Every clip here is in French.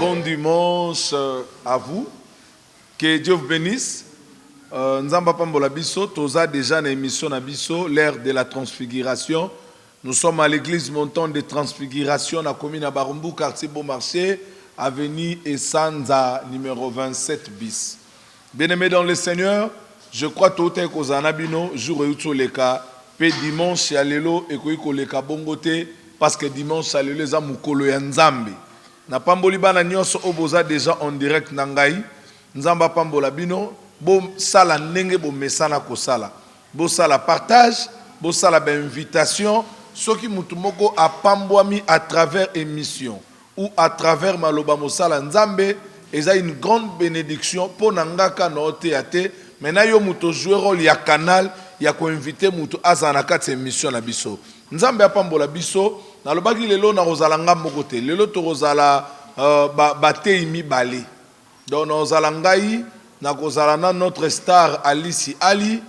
Bon dimanche à vous. Que Dieu vous bénisse. Nzamba Pambola Bisso, Toza déjà une émission à Bisso, l'ère de la transfiguration. Nous sommes à l'église montant de transfiguration à commune à Barumbu, quartier Beaumarchais, avenue Essanza, numéro 27 bis. Bien-aimés dans le Seigneur, je crois tout est qu'aux anabino, jour et leka, pe dimanche à l'élo et qu'on leka bongote, parce que dimanche à l'élo, les amukolo ya Nzambe. Na pamboli bana nyonso oboza déjà en direct nangai, Nzamba Pambola Bino, bo sala nenge bo mesana ko sala. Bo sala partage, bo sala ba invitation, ce qui mutumoko a pambwami à travers émission ou à travers maloba mosala Nzambe, eza une grande bénédiction pour nangaka no théâtre. Maintenant yo muto jouer rôle ya canal ya ko inviter muto azana kati émission na biso. Nzambe apambola biso na lobaki lelo na rozala ngambo kote. Lelo to rozala bate imi bale. Donc na rozala ngai na kozala na notre star Alice Ali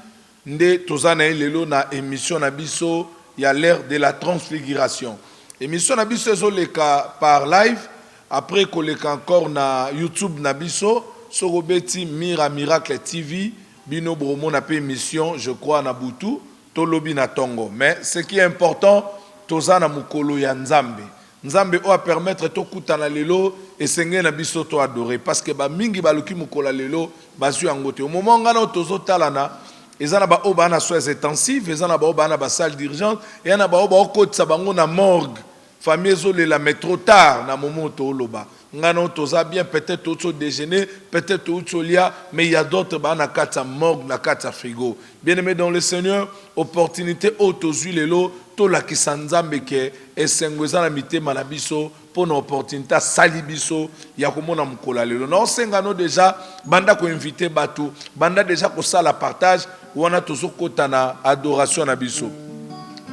nde tozana lelo na émission na biso ya l'ère de la transfiguration. Émission na biso ezoleka par live après koleka encore na YouTube na biso Sorobeti Mira Miracle TV bino bromo na pe émission je crois na butu tolobi na tongo. Mais ce qui est important tozana mukolo ya Nzambe. Nzambe o a permettre to kutana lelo et senge na biso to adorer parce que ba mingi baluki mukola lelo bazu angote. Au moment ngana tozo talana ezana ba o bana soins intensifs, ezana ba o bana ba salle d'urgence et ana ba o ba okotsa bango na morgue. Famille zole la mais trop tard na moment to loba. Ngana toza bien peut-être au déjeuner, peut-être au lia, mais il y a d'autres bana kata morgue na kata frigo. Bien-aimés dans le Seigneur, opportunité autozui lelo to la kisanzambe ke esengweza na mitema na biso pour une opportunité sali biso ya komona mukola lelo. Na sengano déjà banda ko inviter batu, banda déjà ko sala partage wana tozo kota na adoration na biso.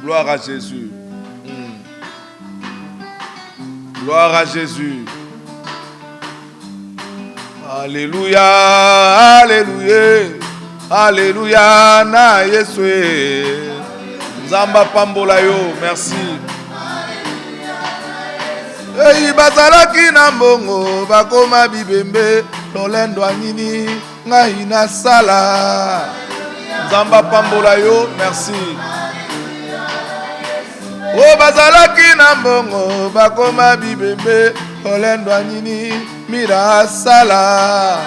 Gloire à Jésus. Gloire à Jésus. Alléluia, alléluia, alléluia, na Yesue. Nzamba Pambola yo, merci. Ei bazalaki na mbongo bakoma bibembe lolendo anini ngai na sala. Nzamba Pambola yo, merci. O bazalaki na mbongo bakoma bibembe lolendo anini mira sala.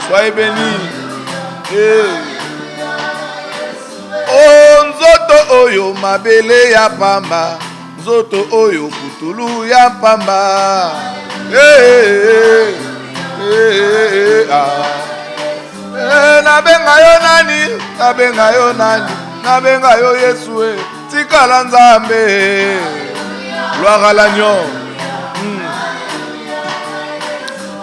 Soyez bénis. O nzoto oyo mabele ya pamba, nzoto oyo kutulu ya pamba. Nabenga yo nani, nabenga yo nani, nabenga yo Yesu. Tikala Nzambe. Gloire à l'agneau.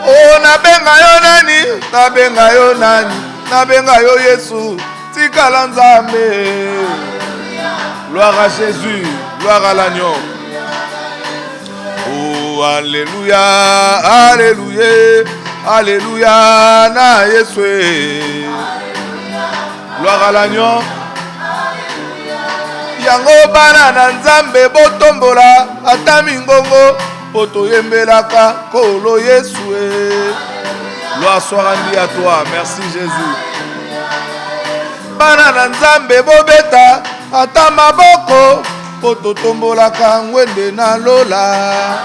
Oh nabenga yo nani, nabenga yo nani, nabenga yo Yesu. Tikala Nzambe. Gloire à Jésus, gloire à l'agneau. Oh alléluia, alléluia, alléluia na Yesu. Gloire à l'agneau. Yango bana na Nzambe botombola ata mingongo poto yembelaka kolo Yesu. Gloire soit rendue à toi, merci Jésus. Bana na Nzambe bobeta ata maboko poto tombolaka ngwende na lola.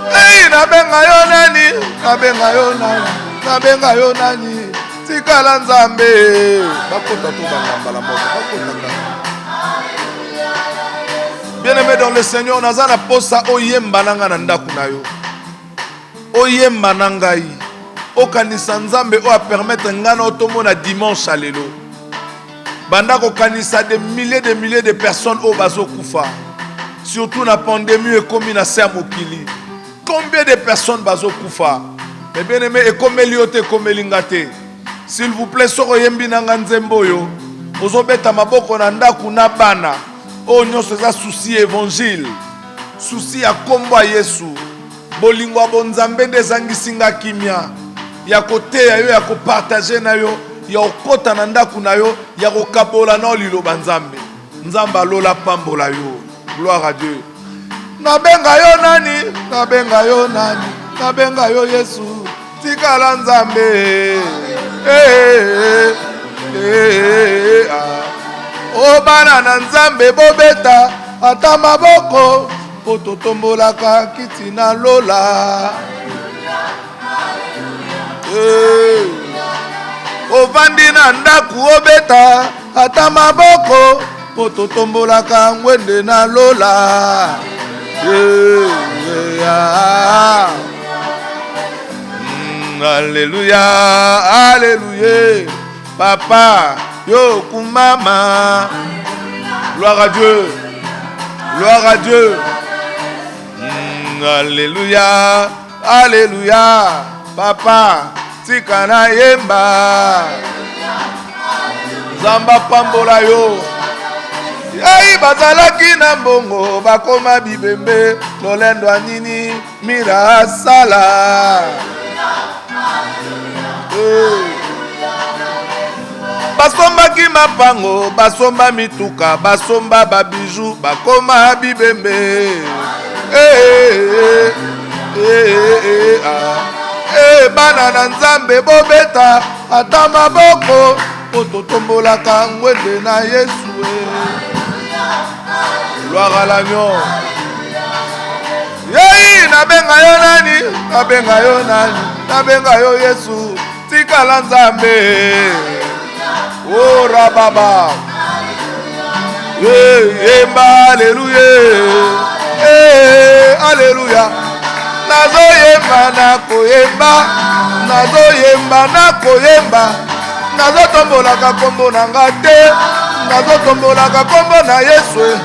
Hey nabenga yo nani, nabenga yo nani, nabenga yo nani. Tikala Nzambe. Bakota to bangamba la moko, bakota. Bien-aimé dans le Seigneur, nazana posa oyemba nanga na ndaku na yo. Oyemba nangai. Okanisa Nzambe o a permettre ngana otomona dimanche à lelo. Banda ko kanisa des milliers de personnes au bazo kufa. Surtout na pandémie et comme na sa mokili. Combien de personnes bazo kufa? Mais bien-aimé et comme liote comme lingate. S'il vous plaît, soro yembi nanga nzembo yo. Ozobeta maboko na ndaku na bana. O nyonso za souci évangile. Souci ya kombo Yesu. Bolingo bonzambe de zangisinga kimia. ya koteya yo, ya kopartage na yo, ya okota na ndaku na yo, ya kokabola na liloba Nzambe. Nzambe alola pambola yo. Gloire à Dieu. Nabenga yo nani, nabenga yo nani, nabenga yo Yesu, tikala Nzambe. O bana na Nzambe bobeta, ata maboko, poto tombolaka kiti na lola. Ovandi na ndaku obeta, ata maboko, poto tombolaka ngwende na lola. Alléluia, alléluia. Papa, yo kumama. Gloire à Dieu. Gloire à Dieu. Alléluia, alléluia. Papa, tikana yemba. Zamba pambola yo. Yai bazalaki na mbongo bakoma bibembe lolendo anini mira sala. Basombaki mapango, basomba mituka, basomba babiju, bakoma bibembe. Bana na Nzambe bobeta ata maboko, ototombolaka ngwende na Yesu. Gloire à l'agneau. Yei nabenga yo nani, nabenga yo nani, nabenga yo Yesu, tikala Nzambe. Oh rababa. Yemba alléluia. Alléluia. Nazo yemba na koyemba, nazo yemba na koyemba, nazo tombolaka kombo na ngate, nazo tombolaka kombo na Yesu.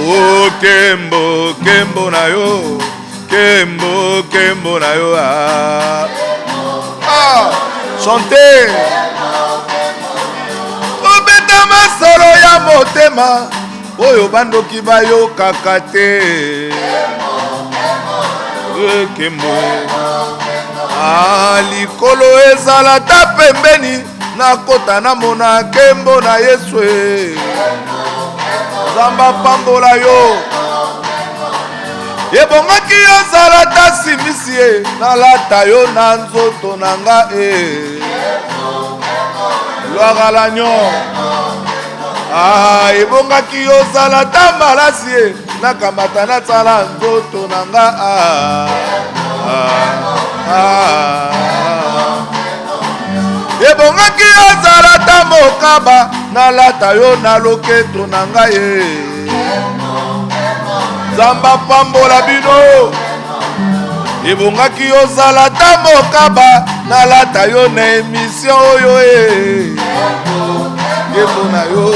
Oh kembo, kembo na yo, kembo, kembo na yo. Chantez. Obeta masolo ya motema, oyo bandoki bayo kakate. Kembo. Likolo ezala ta pembeni, nakota na mona kembo na Yesu. Zamba pambola yo. Ebongaki ozala ta simisi, nalata yo na nzoto na nga. Gloire à l'agneau. Ebongaki ozala ta malasi, nakamata na tsala nzoto na nga. Ebongaki ozala ta mokaba, nalata yo na loketo na nga ye. Zamba pambola bino. Ebongaki ozala ta mokaba, nalata yo na emission oyo e. Kembo na yo.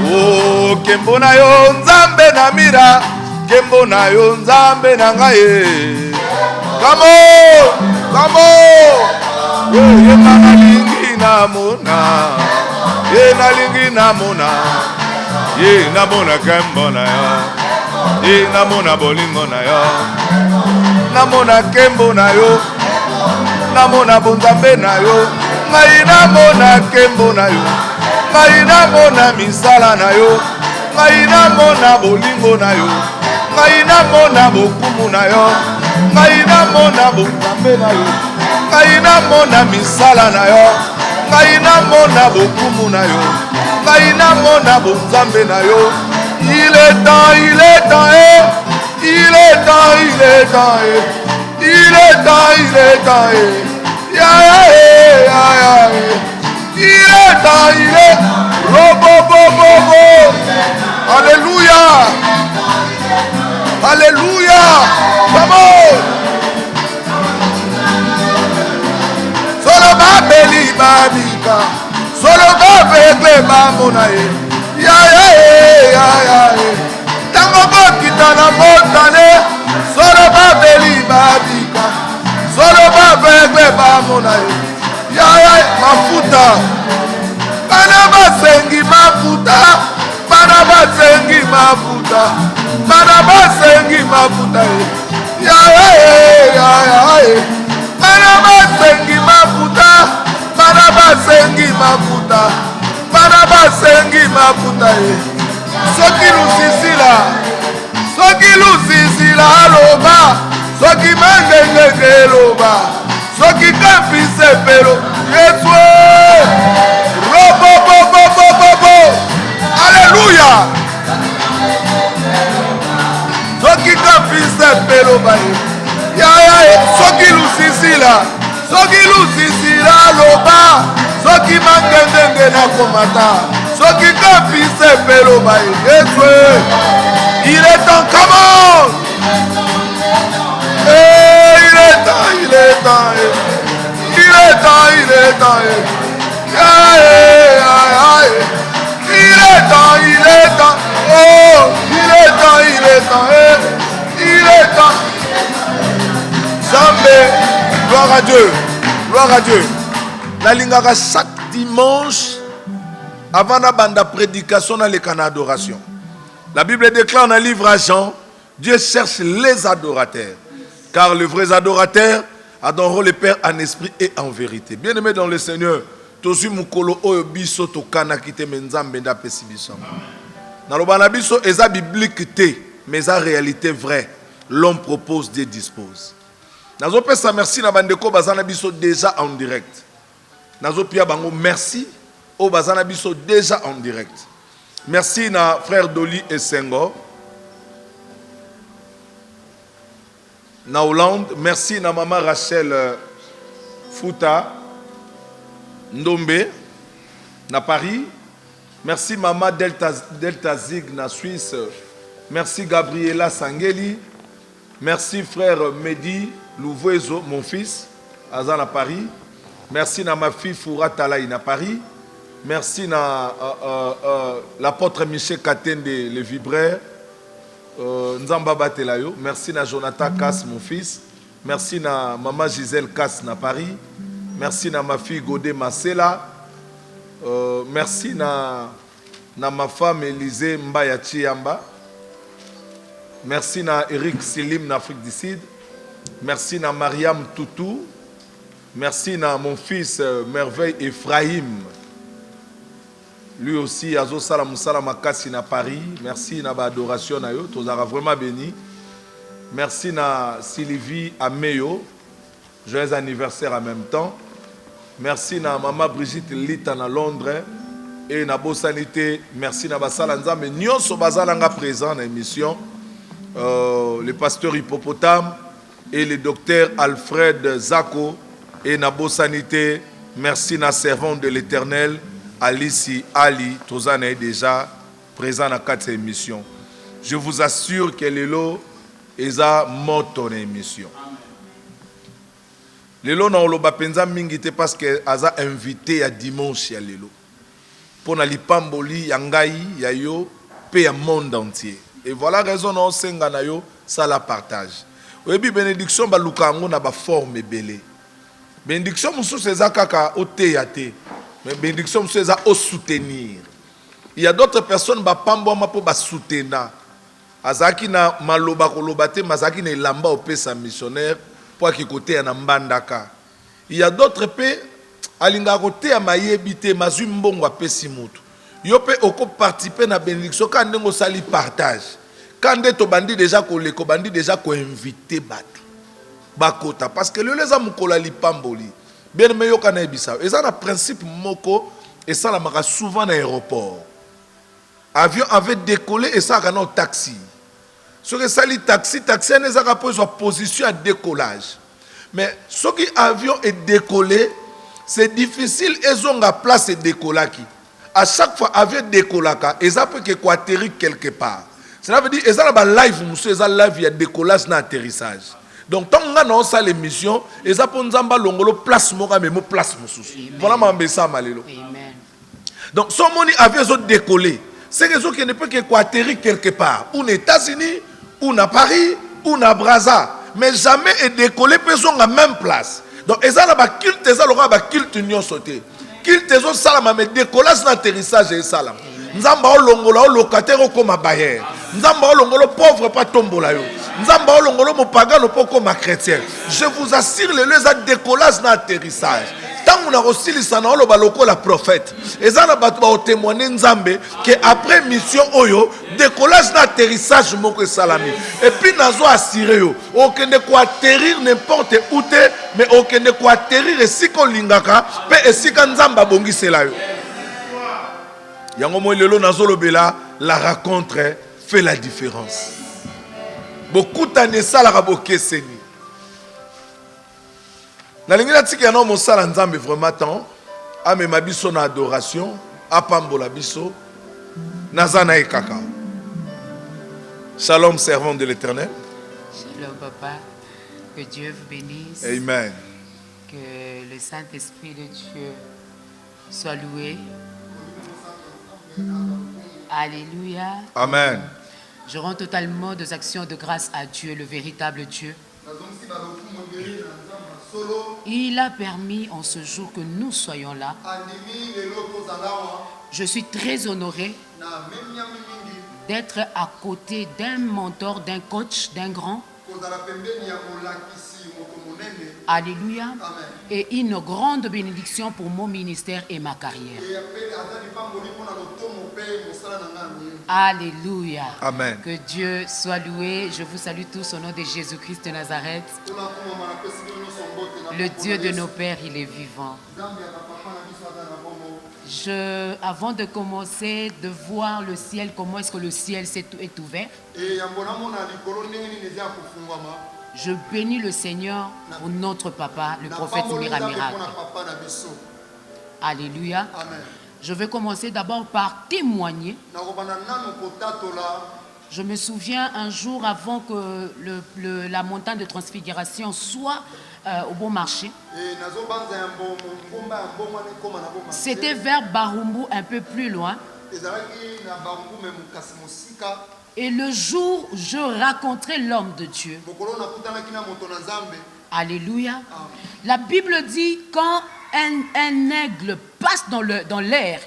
Oh kembo na yo Nzambe na mira, kembo na yo Nzambe na ngaye. Come on, come on. Ye nalingi na mona, ye nalingi na mona, ye na mona kembo na yo, ye na mona bolingo na yo, na mona kembo na yo, na mona bonzambe na yo, ngai na mona kembo na yo, ngai na mona misala na yo, ngai na mona bolingo na yo, ngai na mona bokumu na yo, ngai na mona bonzambe na yo, ngai na mona misala na yo, ngai na mona bokumu na yo, ngai na mona bonzambe na yo. Il est temps, il est temps, il est temps, il est temps, il est temps, il est temps, ya ya ya ya, il est temps, il est robo bobo bobo. Alléluia, alléluia, vamos. Solo babeli babika, solo babele bamonaye, ya ya ya ya. Tango bokita na motane, solo babeli babika, solo babele bamonaye, ya ya. Mafuta mafuta. Bana basengi mafuta. Bana basengi mafuta. Bana basengi mafuta. Ya bana basengi mafuta. Bana basengi mafuta. Bana basengi mafuta. Soki lusisila. Soki lusisila loba. Soki mangengenge loba. Soki kampise pelo. Yeswe. Robo bo bo bo bo bo. Alléluia. Soki kampise pelo baye. Ya soki lusisila. Soki lusisila loba. Soki mangengenge na komata. Soki kampise pelo baye. Yeswe. Il est temps, comment? Il est temps, il est temps. Il est temps, il est temps. Il est temps, il est temps. Oh, il est temps, il est temps. Il est temps. Zambé, gloire à Dieu. Gloire à Dieu. La lingara chaque dimanche, avant la bande de prédication, dans les canaux d'adoration. La Bible déclare dans le livre à Jean, Dieu cherche les adorateurs. Car les vrais adorateurs adoreront le Père en esprit et en vérité. Bien-aimés dans le Seigneur, tozu mukolo oyo biso tokana kite menzambe nda pesi biso. Na lobana biso eza biblique te, mais eza réalité vraie. L'homme propose, Dieu dispose. Nazo pesa merci na bandeko bazana biso déjà en direct. Nazo pia bango merci au bazana biso déjà en direct. Merci na frère Doli et Sengo. Na Hollande, merci na maman Rachel Fouta Ndombe na Paris. Merci maman Delta Zig na Suisse. Merci Gabriela Sangeli. Merci frère Mehdi Louvoezo, mon fils, Azan à Paris. Merci na ma fille Foura Talaï na Paris. Merci na l'apôtre Michel Katende, le vibraire. Nzamba Batelayo. Merci na Jonathan Kass, mon fils. Merci na maman Gisèle Kass na Paris. Merci na ma fille Godé Masela. Merci na ma femme Élisée Mbaya Chiamba. Merci na Eric Silim na Afrique du Sud. Merci na Mariam Toutou. Merci na mon fils Merveille Ephraim. Lui aussi, Azo Salam Salam Akassi na Paris. Merci na ba adoration na yo. Tozara vraiment béni. Merci na Sylvie Ameyo. Joyeux anniversaire en même temps. Merci na maman Brigitte Lita na Londres. Et na Bosanité. Merci na Basala Nzambe. Nyonso bazalanga présent dans l'émission. Le pasteur Hippopotame et le docteur Alfred Zako. Et na Bosanité. Merci na servant de l'Éternel. Alici Ali, Tozana est déjà présent dans cette émission. Je vous assure que Lelo est à mon émission. Lelo na oloba penza mingite parce que aza invité à dimanche ya Lelo. Pour na lipamboli yangai ya yo pe ya monde entier. Et voilà raison na senga na yo ça la partage. Oyebi bénédiction ba lukango na ba forme belé. Bénédiction musu seza kaka oteyate. Mais bénédiction, c'est à soutenir. Il y a d'autres personnes qui sont soutenir. Azaki na maloba kolobate, mazaki na lamba au pesa missionnaire pour qui côté na mbandaka. Il y a d'autres pe alinga côté a mayebite mazumbongo a pesi mutu. Yo pe oko participer na bénédiction quand ndengo sali partage. Quand to bandi déjà ko le ko bandi déjà ko inviter batu. Bakota parce que le les amukola lipamboli. Bien mais yo kana ebisa. Et ça le principe moko et ça la maka souvent dans l'aéroport. Avion avait décollé et ça kana taxi. Ce que ça li taxi ne ça pas position à décollage. Mais ce qui avion est décollé, c'est difficile ils ont la place de décollaki. À chaque fois avion décollaka, et ça peut que quoi atterrir quelque part. Cela veut dire et ça la live monsieur ça live il y a décollage na atterrissage. Donc, tant que nous avons l'émission, ils ont place place. Voilà ma message. Donc, si on avion décollé, c'est que qui ne peut que atterrir quelque part. Ou aux États-Unis, ou à Paris, ou à Brazza. Mais jamais est décollé, ils sont à la même place. Donc, ils ont un culte, ils ont un culte union sauté. qu'il te zo salama mais décollage na atterrissage et salama. Nzamba o longola o locataire o koma bayer. Nzamba o longolo pauvre pas tombola yo. Nzamba o longolo mo pagano po koma chrétien. Je vous assure les décollage na atterrissage. Tant on a reçu le prophète, et ça a témoigné Nzambe que après mission Oyo, décollage d'atterrissage moko salami. Et puis nazo assuré yo, aucun ne quoi atterrir n'importe où mais aucun ne quoi atterrir et si qu'on lingaka, et si quand Nzamba bongi c'est là yo. Yango mo lelo nazo lobela, la rencontre fait la différence. Beaucoup d'années ça la raboké seni. Na lingina tiki ya no mosala Nzambe vraiment tant amema biso na adoration apambola biso nazana ekaka. Shalom servant de l'Éternel. Shalom papa, que Dieu vous bénisse. Amen. Que le Saint-Esprit de Dieu soit loué. Alléluia. Amen. Je rends totalement des actions de grâce à Dieu, le véritable Dieu. Il a permis en ce jour que nous soyons là. Je suis très honoré d'être à côté d'un mentor, d'un coach, d'un grand. Alléluia. Et une grande bénédiction pour mon ministère et ma carrière. Alléluia. Amen. Que Dieu soit loué. Je vous salue tous au nom de Jésus-Christ de Nazareth. Le Dieu de nos pères, il est vivant. Avant de commencer, de voir le ciel, comment est-ce que le ciel est ouvert, je bénis le Seigneur pour notre papa, le prophète Miracle. Alléluia. Amen. Je vais commencer d'abord par témoigner. Je me souviens un jour avant que la montagne de transfiguration soit au bon marché. C'était vers Barumbu, un peu plus loin. Et le jour où je rencontrais l'homme de Dieu. Alléluia. La Bible dit quand un aigle passe dans l'air,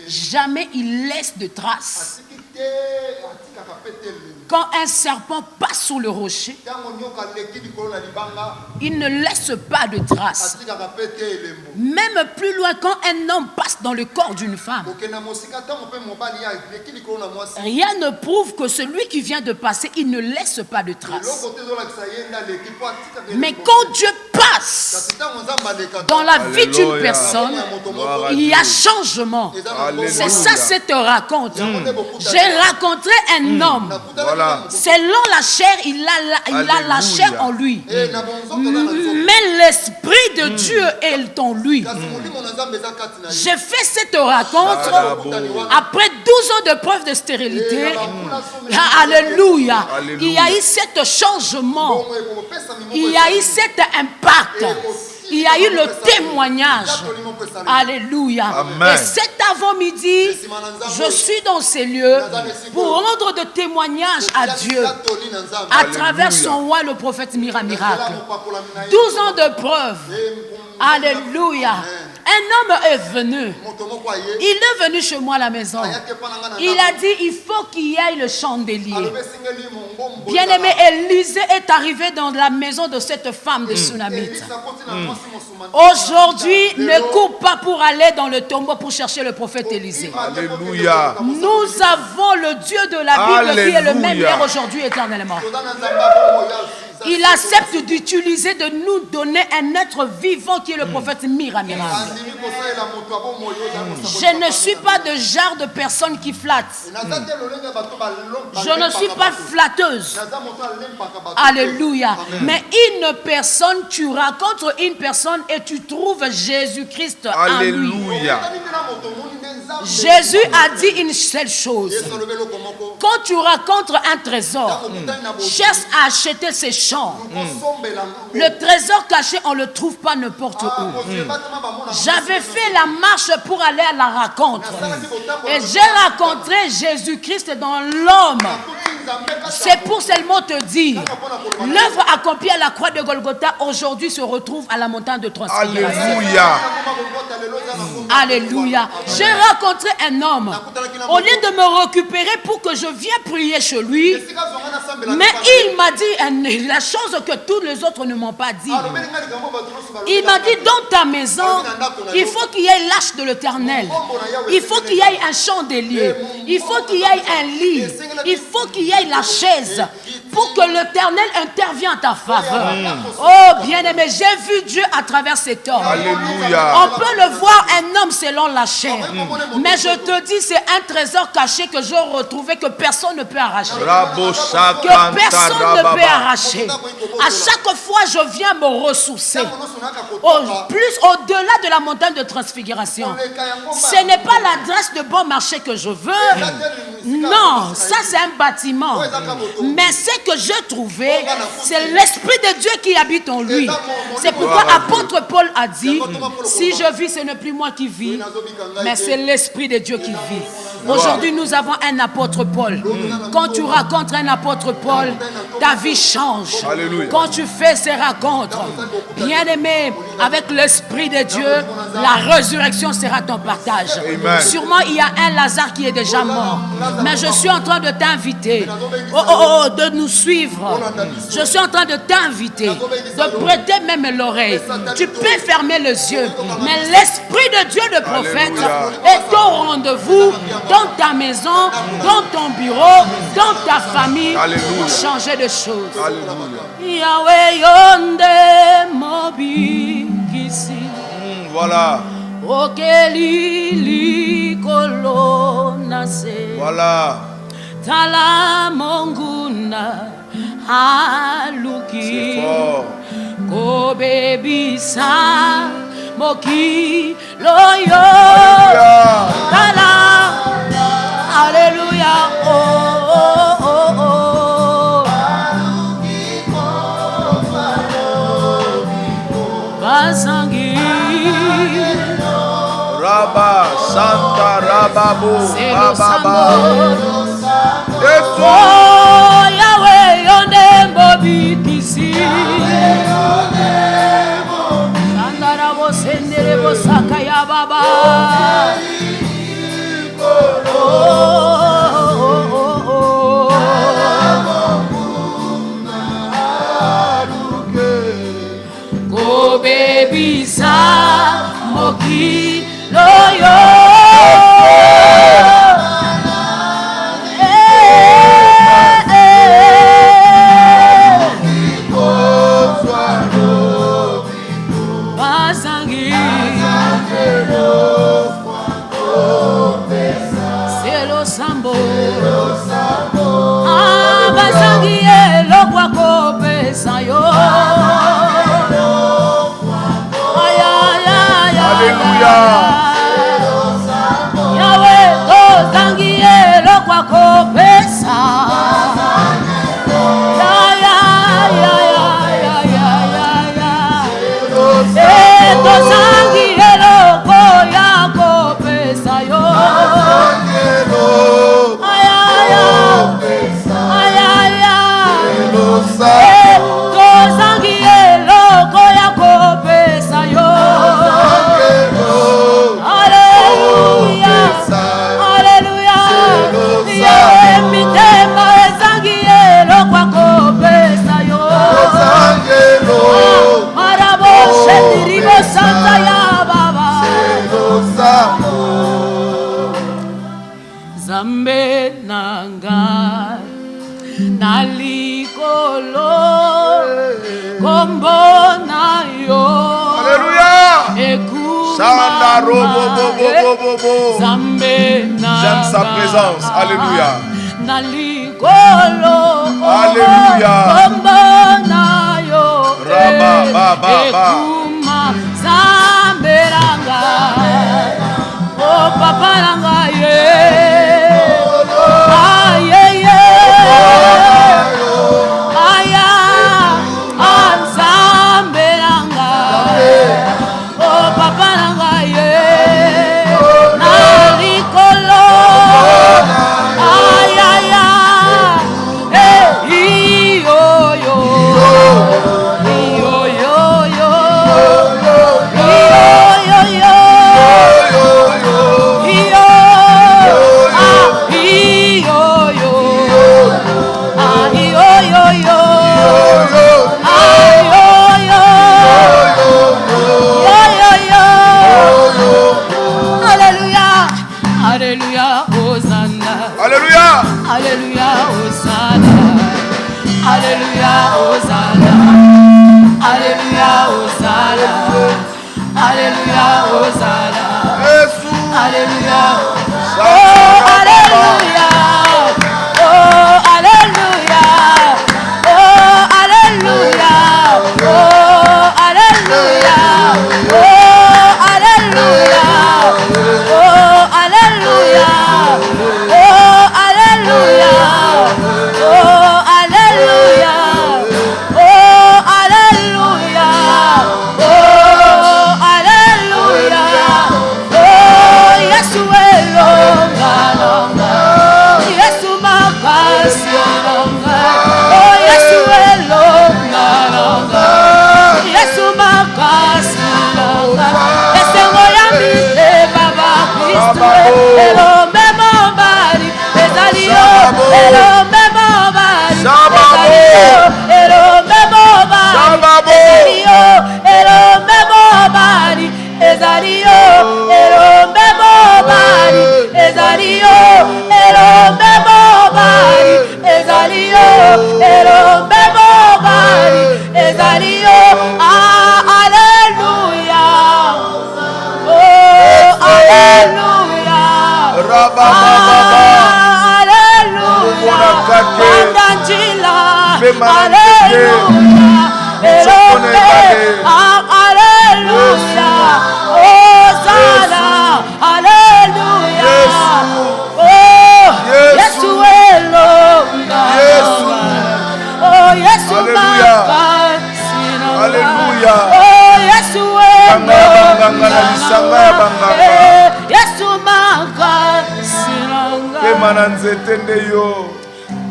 jamais il laisse de traces. Quand un serpent passe sur le rocher, il ne laisse pas de traces. Même plus loin, quand un homme passe dans le corps d'une femme, rien ne prouve que celui qui vient de passer, il ne laisse pas de traces. Mais quand Dieu passe dans la vie d'une personne, il y a changement. C'est ça cette rencontre. J'ai rencontré un homme. Selon la chair, il a la chair en lui. Mais l'esprit de Dieu est en lui. J'ai fait cette rencontre après 12 ans de preuve de stérilité. Alléluia. Il y a eu cet changement. Il y a eu cet impact. Il y a eu le témoignage. Alléluia. Amen. Et cet avant-midi, je suis dans ces lieux pour rendre de témoignages à Dieu à travers son roi, le prophète Miracle. 12 ans de preuve. Alléluia. Un homme est venu. Il est venu chez moi à la maison. Il a dit, il faut qu'il y ait le chandelier. Bien-aimé, Élisée est arrivé dans la maison de cette femme de Sunamite. Aujourd'hui, ne cours pas pour aller dans le tombeau pour chercher le prophète Élisée. Alléluia. Nous avons le Dieu de la Bible qui est le même hier, aujourd'hui, éternellement. Il accepte d'utiliser, de nous donner un être vivant qui est le prophète Miracle. Je ne suis pas de genre de personne qui flatte. Je ne suis pas flatteuse. Alléluia. Mais une personne, tu rencontres une personne et tu trouves Jésus-Christ en lui. Alléluia. Jésus a dit une seule chose. Quand tu rencontres un trésor, cherche à acheter ses champs. Le trésor caché, on ne le trouve pas n'importe où. J'avais fait la marche pour aller à la rencontre. Et j'ai rencontré Jésus-Christ dans l'homme C'est pour seulement te dire, l'œuvre accomplie à la croix de Golgotha aujourd'hui se retrouve à la montagne de transfiguration. Alléluia. Alléluia. J'ai rencontré un homme. Au lieu de me récupérer pour que je vienne prier chez lui, mais il m'a dit la chose que tous les autres ne m'ont pas dit. Il m'a dit, dans ta maison, il faut qu'il y ait l'arche de l'Éternel. Il faut qu'il y ait un chandelier. Il faut qu'il y ait un lit. Il faut qu'il y ait la chaise pour que l'Éternel intervienne en ta faveur. Oh, bien-aimé, j'ai vu Dieu à travers cet homme. Alléluia. On peut le voir, un homme selon la chair. Mais je te dis, c'est un trésor caché que j'ai retrouvé que personne ne peut arracher. Que personne ne peut arracher. À chaque fois, je viens me ressourcer. Plus au-delà de la montagne de transfiguration. Ce n'est pas l'adresse de bon marché que je veux. Non, ça c'est un bâtiment. Mais ce que j'ai trouvé, c'est l'Esprit de Dieu qui habite en lui. C'est pourquoi l'apôtre Paul a dit, si je vis, ce n'est plus moi qui vis, mais c'est l'Esprit de Dieu qui vit. Aujourd'hui, nous avons un apôtre Paul. Quand tu rencontres un apôtre Paul, ta vie change. Alléluia. Quand tu fais ces rencontres, bien-aimé, avec l'Esprit de Dieu, la résurrection sera ton partage. Amen. Sûrement, il y a un Lazare qui est déjà mort. Mais je suis en train de t'inviter de nous suivre. Je suis en train de t'inviter, de prêter même l'oreille. Tu peux fermer les yeux, mais l'Esprit de Dieu, le prophète, est au rendez-vous dans ta maison, dans ton bureau, dans ta famille, pour changer de choses. Yahweh yonde mobi kisi. Voilà. Okeli kolona se. Voilà. Tala monguna haluki. C'est fort. Kobebisa moki loyo. Alléluia. Tala. Alléluia. Oh, oh, oh, oh. Basangi. Rabba, Santa, Rababo, Rababa. Et Oh, toi, Yahweh, yonde mbobi kisi. Sandara bo sendere bo sakaya baba. Oh, oh, oh, oh. Go baby sa moki loyo. Yahweh, tozangie lokwa kopesa. Tozangie lokwa ya kopesa yo. Tozangie lokwa ya kopesa yo. Zambe nanga nalikolo kombo na yo. Alléluia. Chanda robo bobo bobo. Zambe nanga. J'aime sa présence. Alléluia. Nalikolo. Alléluia. Kombo na yo. Raba ba ba ba. Ekuma zambe nanga. Oh papa nanga ye. Alléluia, Hosanna. Alléluia, Hosanna. Alléluia, Hosanna. Alléluia, Hosanna. Alléluia. Oh, Alléluia. Oh, Alléluia. Oh, Alléluia. Oh, Alléluia. Oh, Alléluia. Oh, Alléluia. Oh, Alléluia. Oh, Alléluia. Oh, Alléluia. Oh, Alléluia. Oh, Yesu elonga longa. Yesu makasi longa. Oh, Yesu elonga longa. Yesu makasi longa. Esengo ya mite baba Kristo. Elombe mobali. Ezalio. Elombe mobali. Ezalio. Elombe mobali. Ezalio. Elombe mobali. Ezalio. Elombe mobali. Ezalio. Elombe mobali. Ezalio. Elombe mobali. Ezalio. Ah, Alléluia. Oh, Alléluia. Ah, Alléluia. Mandanjila. Alléluia. Elombe. Ah, Alléluia. Hosanna. Alléluia. Oh, Yesu elonga. Oh, Yesu makasi longa. Alléluia. Oh, Yesu elonga. Yesu makasi longa.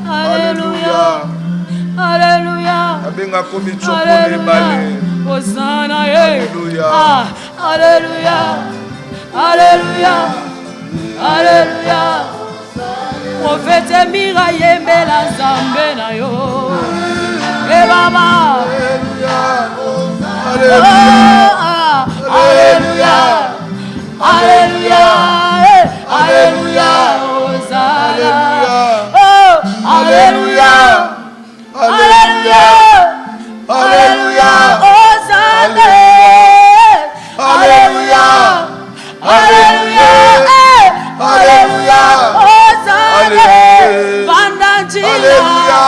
Alléluia. Alléluia. Alléluia. Hosanna. Alléluia. Ah, Alléluia. Alléluia. Alléluia. Prophète Mira yembela Nzambe na yo. Baba. Alléluia. Alléluia. Alléluia. Hosanna. Oh, Alléluia. Alléluia. Alléluia. Hosanna. Alléluia. Alléluia. Alléluia. Hosanna. Alléluia.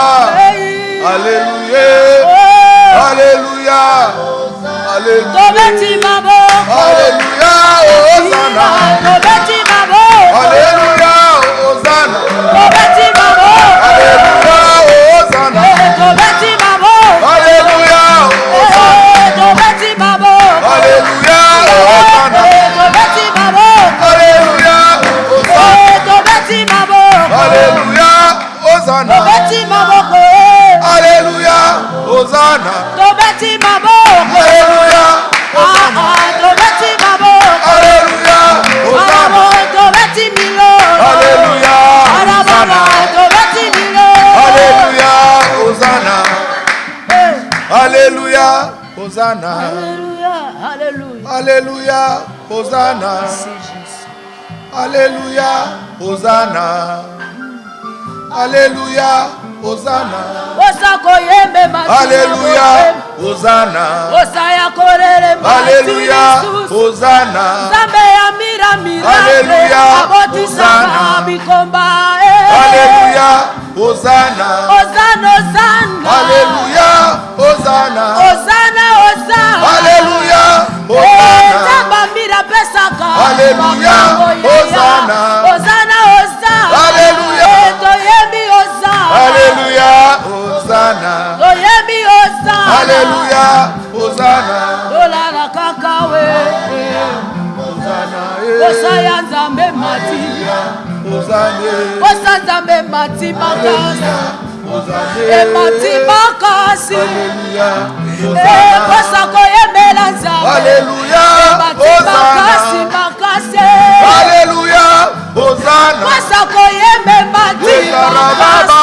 Alléluia. Alléluia. Alléluia. Tobeti mabo. Alléluia. Hosanna. Tobeti mabo. Alléluia. Hosanna. Tobeti mabo. Alléluia. Hosanna. Tobeti mabo. Alléluia. Tobeti mabo. Alléluia. Hosanna. Tobeti mabo. Alléluia. Tobeti mabo. Alléluia. Hosanna. Tobeti mabo. Alléluia. Hosanna. Tobeti mabo. Alléluia. Tobeti mabo. Alléluia. Hosanna. Tobeti milo. Alléluia. Hosanna. Tobeti milo. Alléluia. Hosanna. Alléluia. Hosanna. Alléluia. Alléluia. Alléluia. Hosanna. Alléluia. Hosanna. Alléluia. Hosanna. Osako yembe mati. Alléluia. Hosanna. Osaya korere mati. Alléluia. Hosanna. Zambe ya mira mira. Alléluia. Abotisa Hosanna. bikomba. Alléluia. Hosanna. Hosanna, Hosanna. Alléluia. Hosanna. Hosanna, Hosanna. Alléluia. Hosanna. Zamba mira pesaka. Alléluia. Hosanna. Hosanna, Hosanna. Alléluia. Toyembi Hosanna. Alléluia. Hosanna. Toyembi Hosanna. Alléluia. Hosanna. Dolala kakawe. Hosanna. Osaya Nzambe mati. Hosanna. Osa Nzambe mati makasi. Hosanna. Mati makasi. Alléluia. Osa koyembela Nzambe. Alléluia. Mati makasi makasi. Alléluia. Hosanna. Osa koyembe mati makasi.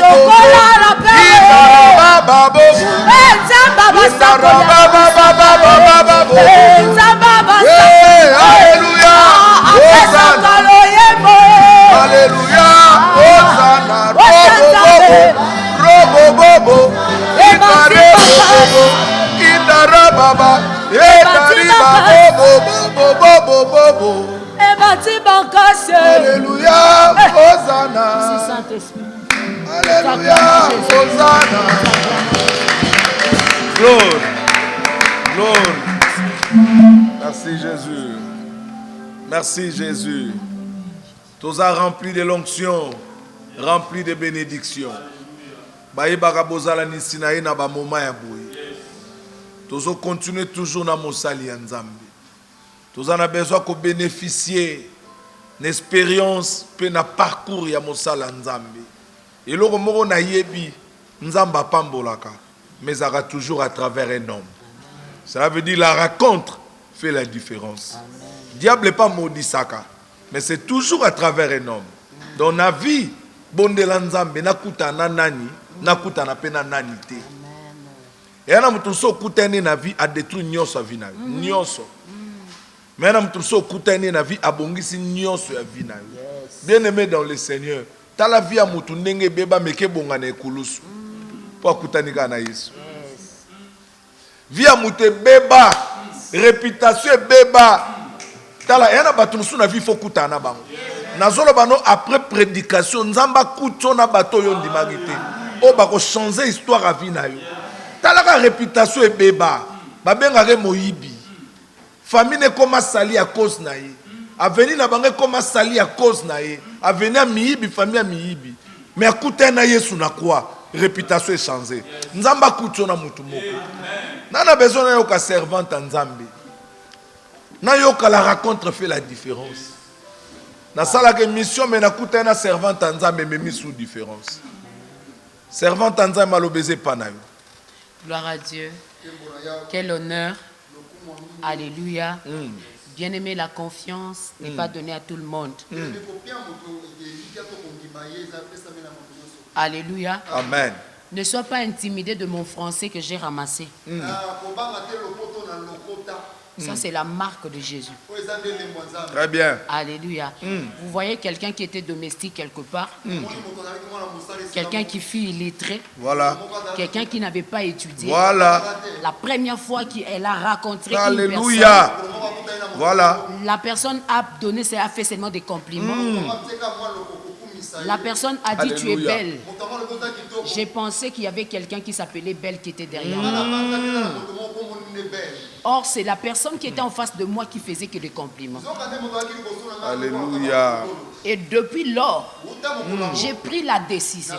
Tokola la paix. Nzamba basako. Nzamba basako. Alléluia. Hosanna. Hosanna. Alléluia. bobo. Alléluia, Hosanna. Saint-Esprit. Alléluia, Hosanna. Gloire, gloire. Merci Jésus. Merci Jésus. Tous a rempli de l'onction, rempli de bénédictions. Baïbaka bozala nisinaï na ba moma ya boui. Tous continuer toujours na mosali ya Nzambe. Tous en a besoin de bénéficier d'une expérience pe na parcours ya mosala Nzambe. Et loko moko na yebi Nzamba pambolaka, mais ça va toujours à travers un homme. Cela veut dire la rencontre fait la différence. Diable n'est pas maudit saka, mais c'est toujours à travers un homme. Dans la vie, bondela Nzambe nakuta na nani, nakuta na pena nani te. Et ana mutu so kutane na vie a détruit nyonso vie na yo. Nyonso. Mais ana mutu so kutane na vie abongisi nyonso ya vie na yo. Bien-aimé dans le Seigneur, ta la vie a mutu ndenge beba meke bongana ekulusu. Po kutanika na Yesu. Vie a mutu beba, réputation beba. Tala yana batu musu na vie faut kutana bango. Nazolo bano après prédication nzamba kutona bato yo ndimaki te. O bako changer histoire a vie na yo. Tala ka réputation e beba. Babengake moyibi. Famille ne koma sali à cause na ye. Avenir na bange koma sali à cause na ye. Avenir miyibi famille miyibi. Mais akuta na Yesu na quoi? Réputation est changée. Nzamba kutona mutu moko. Nana besoin na yo ka servante Nzambe. Na yo ka la rencontre fait la différence. Na sala que mission mais na kuta na servante Nzambe mais mis sous différence. Servante Nzambe malobeze pa na yo. Gloire à Dieu. Quel honneur. Alléluia. Bien-aimé, la confiance n'est pas donnée à tout le monde. Alléluia. Amen. Ne sois pas intimidé de mon français que j'ai ramassé. Ça, c'est la marque de Jésus. Très bien. Alléluia. Vous voyez quelqu'un qui était domestique quelque part, quelqu'un qui fut illettré, voilà. Quelqu'un qui n'avait pas étudié. Voilà. La première fois qu'elle a rencontré Alléluia. une personne, voilà. La personne a fait seulement des compliments. La personne a dit: tu es belle. J'ai pensé qu'il y avait quelqu'un qui s'appelait Belle qui était derrière moi. Or, c'est la personne qui était en face de moi qui faisait que des compliments. Alléluia. Et depuis lors, j'ai pris la décision.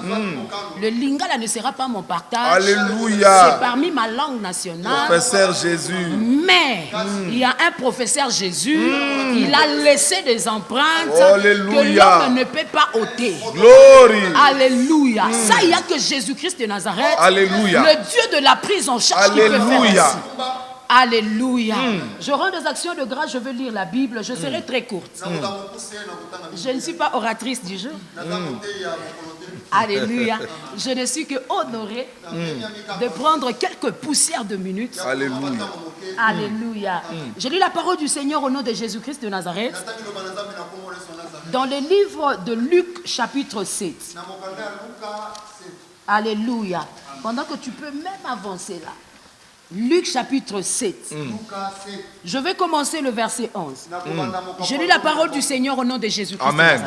Le lingala ne sera pas mon partage. Alléluia. C'est parmi ma langue nationale. Professeur Jésus. Mais il y a un professeur Jésus. Il a laissé des empreintes Alléluia. que l'homme ne peut pas ôter. Glory. Alléluia. Ça, il n'y a que Jésus-Christ de Nazareth. Alléluia. Le Dieu de la prise en charge qui peut faire Alléluia. ainsi. Alléluia. Je rends des actions de grâce, je veux lire la Bible, je serai très courte. Je ne suis pas oratrice du jour. Alléluia. Je ne suis que honorée de prendre quelques poussières de minutes. Alléluia. Alléluia. Je lis la parole du Seigneur au nom de Jésus-Christ de Nazareth. Dans le livre de Luc, chapitre 7. Alléluia. Pendant que tu peux même avancer là. Luc chapitre 7. Je vais commencer le verset 11. Je lis la parole du Seigneur au nom de Jésus-Christ. Amen.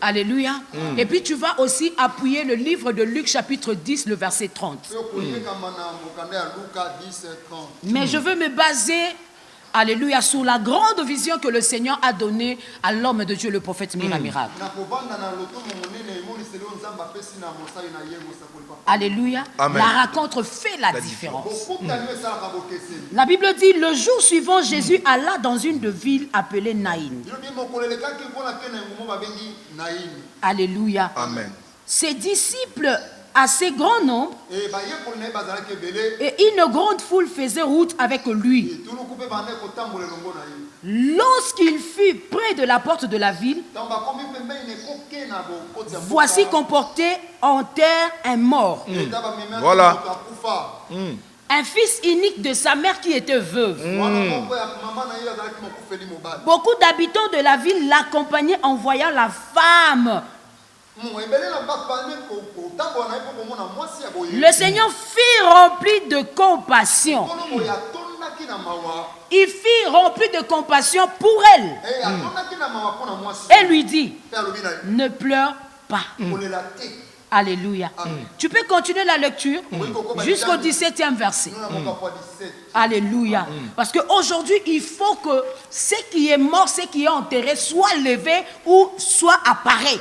Alléluia. Et puis tu vas aussi appuyer le livre de Luc chapitre 10, le verset 30. Mais je veux me baser, alléluia, sur la grande vision que le Seigneur a donnée à l'homme de Dieu, le prophète Miracle. Alléluia. Amen. La rencontre fait la différence. La Bible dit: le jour suivant, Jésus alla dans une ville appelée Naïn. Alléluia. Amen. Ses disciples, assez grand nombre, et une grande foule faisait route avec lui. Lorsqu'il fut près de la porte de la ville, voici qu'on portait en terre un mort. Voilà. Un fils unique de sa mère qui était veuve. Beaucoup d'habitants de la ville l'accompagnaient en voyant la femme. Le Seigneur fut rempli de compassion il fit rempli de compassion pour elle. Et lui dit, ne pleure pas. Alléluia. Tu peux continuer la lecture jusqu'au 17e verset. Alléluia. Parce qu'aujourd'hui, il faut que ce qui est mort, ce qui est enterré, soit levé ou soit apparaît.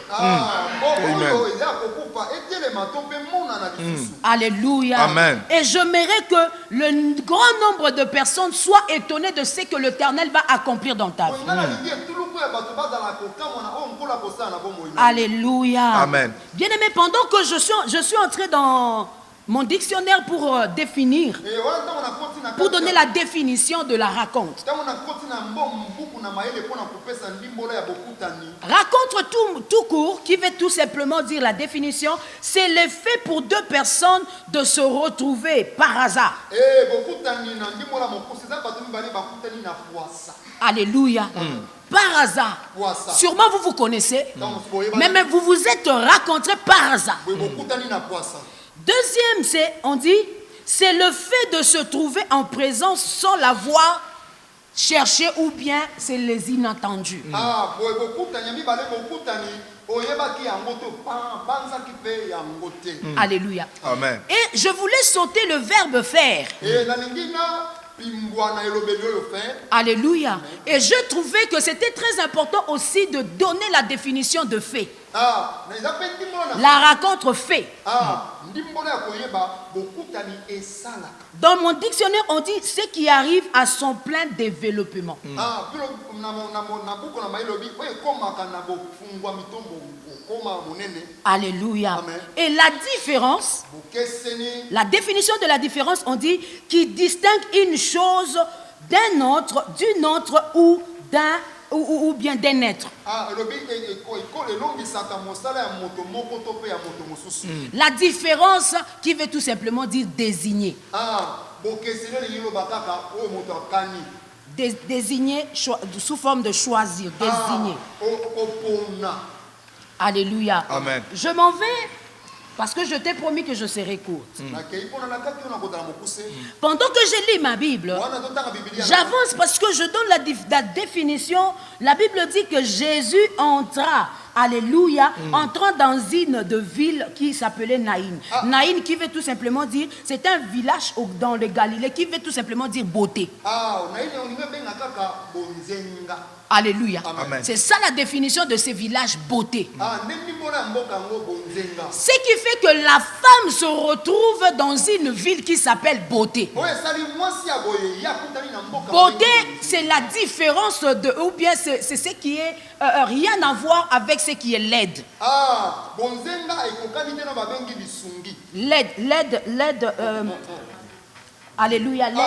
Alléluia. Amen. Et j'aimerais que le grand nombre de personnes soient étonnées de ce que l'Éternel va accomplir dans ta vie. Alléluia. Amen. Bien aimé, pendant que je suis entré dans mon dictionnaire pour définir, pour donner la définition de la raconte. Raconte tout court, qui veut tout simplement dire la définition, c'est le fait pour deux personnes de se retrouver par hasard. Alléluia. Par hasard. Sûrement vous vous connaissez, mais même vous vous êtes rencontrés par hasard. Deuxième, on dit, c'est le fait de se trouver en présence sans l'avoir cherché, ou bien c'est les inattendus. Alléluia. Amen. Et je voulais sauter le verbe faire. Alléluia. Et je trouvais que c'était très important aussi de donner la définition de fait. La rencontre fait. Dans mon dictionnaire, on dit ce qui arrive à son plein développement. Alléluia. Amen. Et la définition de la différence, on dit qui distingue une chose d'un autre, d'une autre ou d'un ou bien d'un être. La différence qui veut tout simplement dire désigner. Désigner sous forme de choisir, désigner. Alléluia. Amen. Je m'en vais parce que je t'ai promis que je serai courte. Pendant que je lis ma Bible, j'avance parce que je donne la définition. La Bible dit que Jésus entra, alléluia, entrant dans une ville qui s'appelait Naïn. Naïn qui veut tout simplement dire, c'est un village dans le Galilée qui veut tout simplement dire beauté. Alléluia. C'est ça la définition de ces villages beauté. Ce qui fait que la femme se retrouve dans une ville qui s'appelle beauté. Beauté, c'est la différence de, ou bien c'est ce qui est rien à voir avec ce qui est laide. Laide, alléluia, laide.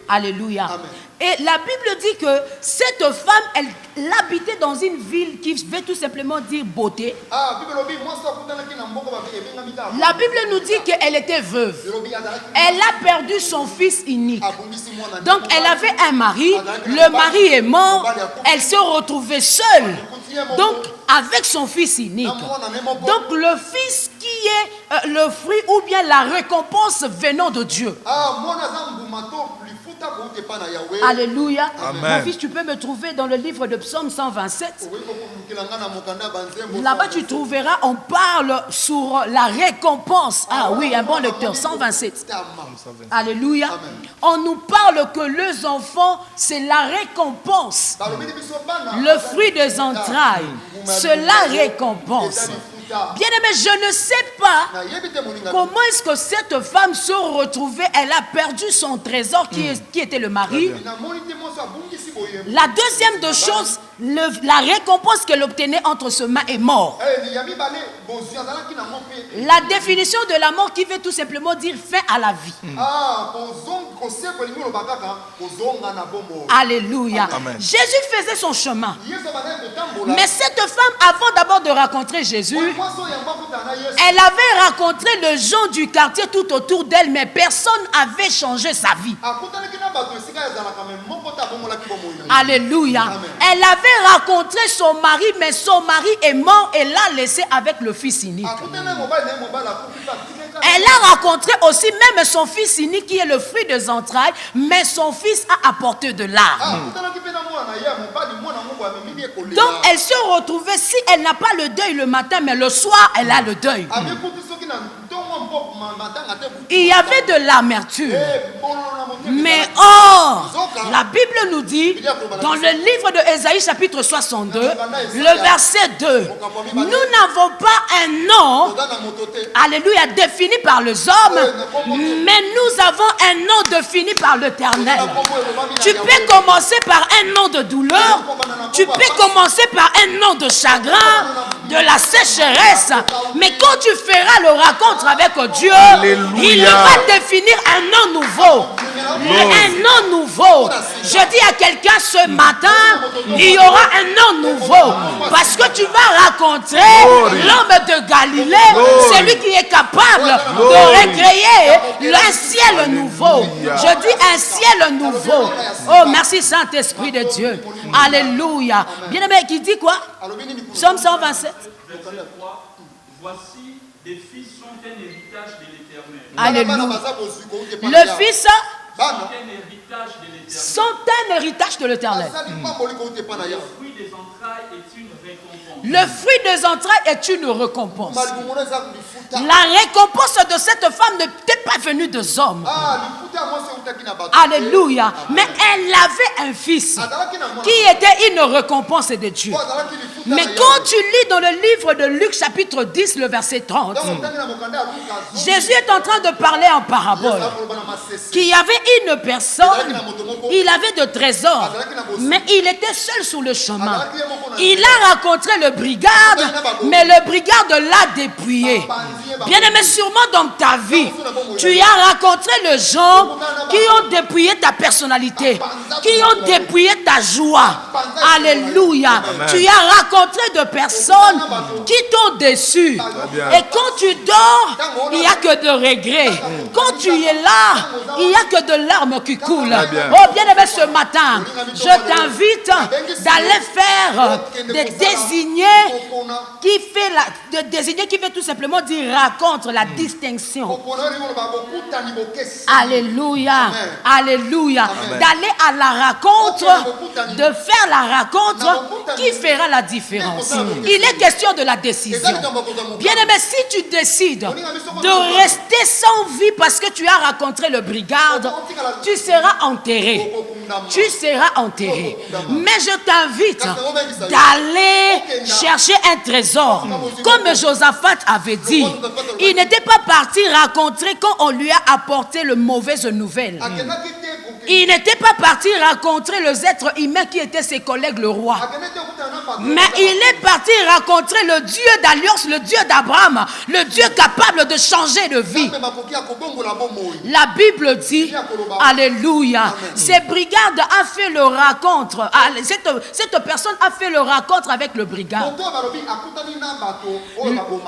Alléluia. Amen. Et la Bible dit que cette femme, elle habitait dans une ville qui veut tout simplement dire beauté. La Bible nous dit qu'elle était veuve. Elle a perdu son fils unique. Donc elle avait un mari. Le mari est mort. Elle se retrouvait seule. Donc avec son fils unique. Donc le fils qui est le fruit ou bien la récompense venant de Dieu. Alléluia. Amen. Mon fils, tu peux me trouver dans le livre de Psaume 127. Là-bas, tu trouveras, on parle sur la récompense. Ah oui, un bon lecteur, 127. Alléluia. Amen. On nous parle que les enfants, c'est la récompense. Le fruit des entrailles, c'est la récompense. Bien aimé, je ne sais pas comment est-ce que cette femme se retrouvait. Elle a perdu son trésor qui était le mari. La deuxième de choses, la récompense qu'elle obtenait entre ses mains est mort. La définition de la mort qui veut tout simplement dire fin à la vie. Alléluia. Amen. Jésus faisait son chemin. Mais cette femme, avant d'abord de rencontrer Jésus, elle avait rencontré les gens du quartier tout autour d'elle, mais personne n'avait changé sa vie. Alléluia. Amen. Elle avait rencontré son mari, mais son mari est mort et l'a laissé avec le fils unique. Elle a rencontré aussi même son fils unique qui est le fruit des entrailles, mais son fils a apporté de larmes. Donc elle se retrouvait, si elle n'a pas le deuil le matin, mais le soir, elle a le deuil. Il y avait de l'amertume. Mais la Bible nous dit, dans le livre de Ésaïe chapitre 62, le verset 2, nous n'avons pas un nom, alléluia, défini par les hommes, mais nous avons un nom défini par l'Éternel. Tu peux commencer par un nom de douleur, tu peux commencer par un nom de chagrin, de la sécheresse, mais quand tu feras le rencontre avec Dieu, il va définir un nom nouveau. Un nom nouveau. Je dis à quelqu'un ce matin, il y aura un nom nouveau. Parce que tu vas rencontrer l'homme de Galilée, celui qui est capable de recréer un ciel nouveau. Je dis un ciel nouveau. Oh, merci Saint-Esprit de Dieu. Alléluia. Bien-aimé, qui dit quoi? Psaume 127. Voici, des fils sont un héritage de l'Éternel. Alléluia. Le fils sont un héritage de l'Éternel. sont un héritage de l'Éternel. Le fruit des entrailles est une récompense. Le fruit des entrailles est une récompense. La récompense de cette femme n'était pas venue des hommes. Alléluia. Mais elle avait un fils qui était une récompense de Dieu. Mais quand tu lis dans le livre de Luc chapitre 10, le verset 30, Jésus est en train de parler en parabole. Qu'il y avait une personne, il avait de trésors, mais il était seul sur le chemin. Il a rencontré le brigade, mais le brigade l'a dépouillé. Bien aimé, sûrement dans ta vie, tu as rencontré les gens qui ont dépouillé ta personnalité, qui ont dépouillé ta joie. Alléluia. Tu as rencontré de personnes qui t'ont déçu. Et quand tu dors, il n'y a que de regrets. Quand tu es là, il n'y a que de larmes qui coulent. Oh, bien aimé, ce matin, je t'invite d'aller faire des désignés qui fait tout simplement dire raconte la distinction. Alléluia. Alléluia. D'aller à la rencontre, de faire la rencontre qui fera la différence. Il est question de la décision. Bien aimé, si tu décides de rester sans vie parce que tu as rencontré le brigade, tu seras enterré. Tu seras enterré. Mais je t'invite d'aller chercher un trésor. Comme Josaphat avait dit, il n'était pas parti rencontrer quand on lui a apporté le mauvaises nouvelles. Il n'était pas parti rencontrer les êtres humains qui étaient ses collègues, le roi. Mais il est parti rencontrer le Dieu d'Alliance, le Dieu d'Abraham, le Dieu capable de changer de vie. La Bible dit, alléluia, ces brigades a fait le rencontre. Cette personne a fait le rencontre avec le brigade.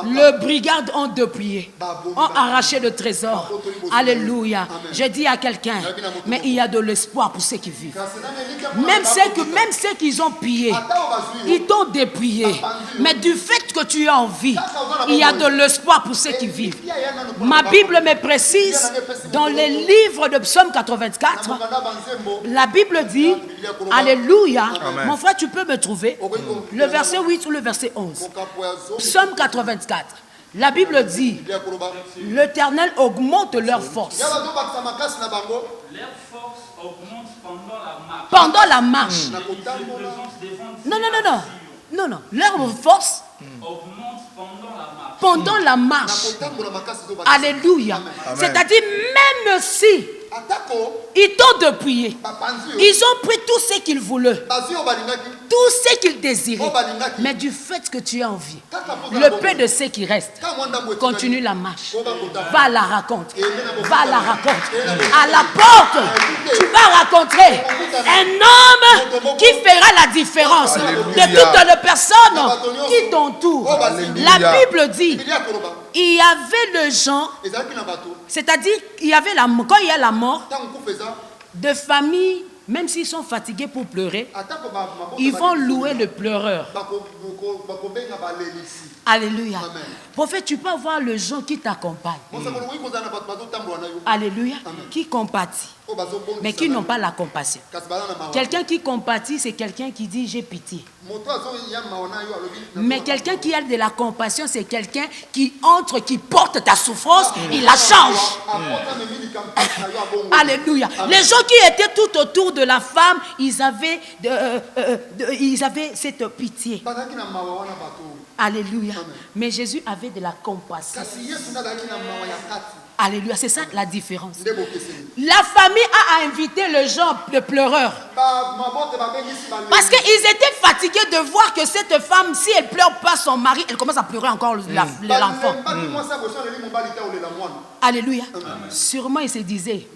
Le brigade ont dépouillé, ont arraché le trésor. Alléluia. Je dis à quelqu'un, mais il y a de l'espoir pour ceux qui vivent. Même ceux qui ont pillé, ils t'ont dépouillé. Mais du fait que tu es en vie, il y a de l'espoir pour ceux qui vivent. Ma Bible me précise, dans les livres de Psaume 84, la Bible dit, alléluia, mon frère, tu peux me trouver le verset 8 ou le verset 11. Psaume 84. La Bible dit, l'Éternel augmente leur force. Leur force augmente pendant la marche. Pendant la marche. Non. Leur force Augmente pendant la marche. pendant la marche. Alléluia. C'est-à-dire, même si ils t'ont dépouillé, ils ont pris tout ce qu'ils voulaient, tout ce qu'ils désiraient, mais du fait que tu es en vie, le peu de ceux qui restent, continue la marche. Va à la rencontre. Va à la rencontre. À la porte, tu vas rencontrer un homme qui fera la différence de toutes les personnes qui t'entourent. La Bible dit, il y avait le gens, c'est-à-dire quand il y a la mort de familles même s'ils sont fatigués pour pleurer, ils vont louer le pleureur. Alléluia. Prophète, tu peux avoir le gens qui t'accompagnent. Alléluia. Qui compatit, mais qui n'ont pas la compassion. Quelqu'un qui compatit, c'est quelqu'un qui dit j'ai pitié. Mais quelqu'un qui a de la compassion, c'est quelqu'un qui entre, qui porte ta souffrance, il la change. Alléluia. Les gens qui étaient tout autour de la femme, ils avaient cette pitié. Alléluia. Mais Jésus avait de la compassion. Alléluia, c'est ça la différence. La famille a invité le genre de pleureurs. Parce qu'ils étaient fatigués de voir que cette femme, si elle ne pleure pas son mari, elle commence à pleurer encore l'enfant. Alléluia. Sûrement, il se disait,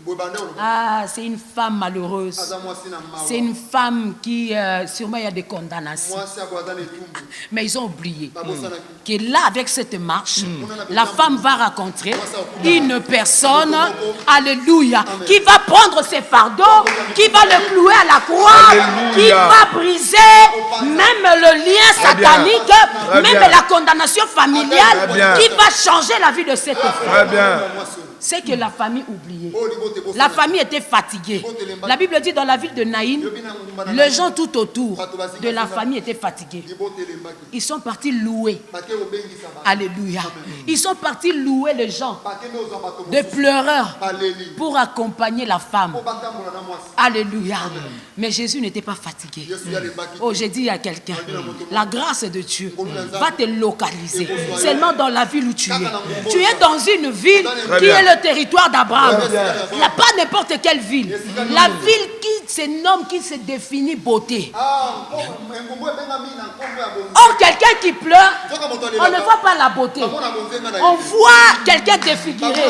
ah, c'est une femme malheureuse. C'est une femme qui, sûrement, il y a des condamnations. Mais ils ont oublié que là, avec cette marche, la femme va rencontrer une personne, alléluia, qui va prendre ses fardeaux, qui va le clouer à la croix, qui va briser même le lien satanique, même la condamnation familiale, qui va changer la vie de cette femme. C'est que la famille oubliait. La famille était fatiguée. La Bible dit dans la ville de Naïm, les gens tout autour de la famille étaient fatigués. Ils sont partis louer. Alléluia. Ils sont partis louer les gens de pleureurs pour accompagner la femme. Alléluia. Mais Jésus n'était pas fatigué. Oh, j'ai dit à quelqu'un, la grâce de Dieu va te localiser seulement dans la ville où tu es. Tu es dans une ville qui est le territoire d'Abraham. Il n'y a pas n'importe quelle ville. La ville qui se nomme, qui se définit beauté. Or, quelqu'un qui pleure, on ne voit pas la beauté. On voit quelqu'un défiguré.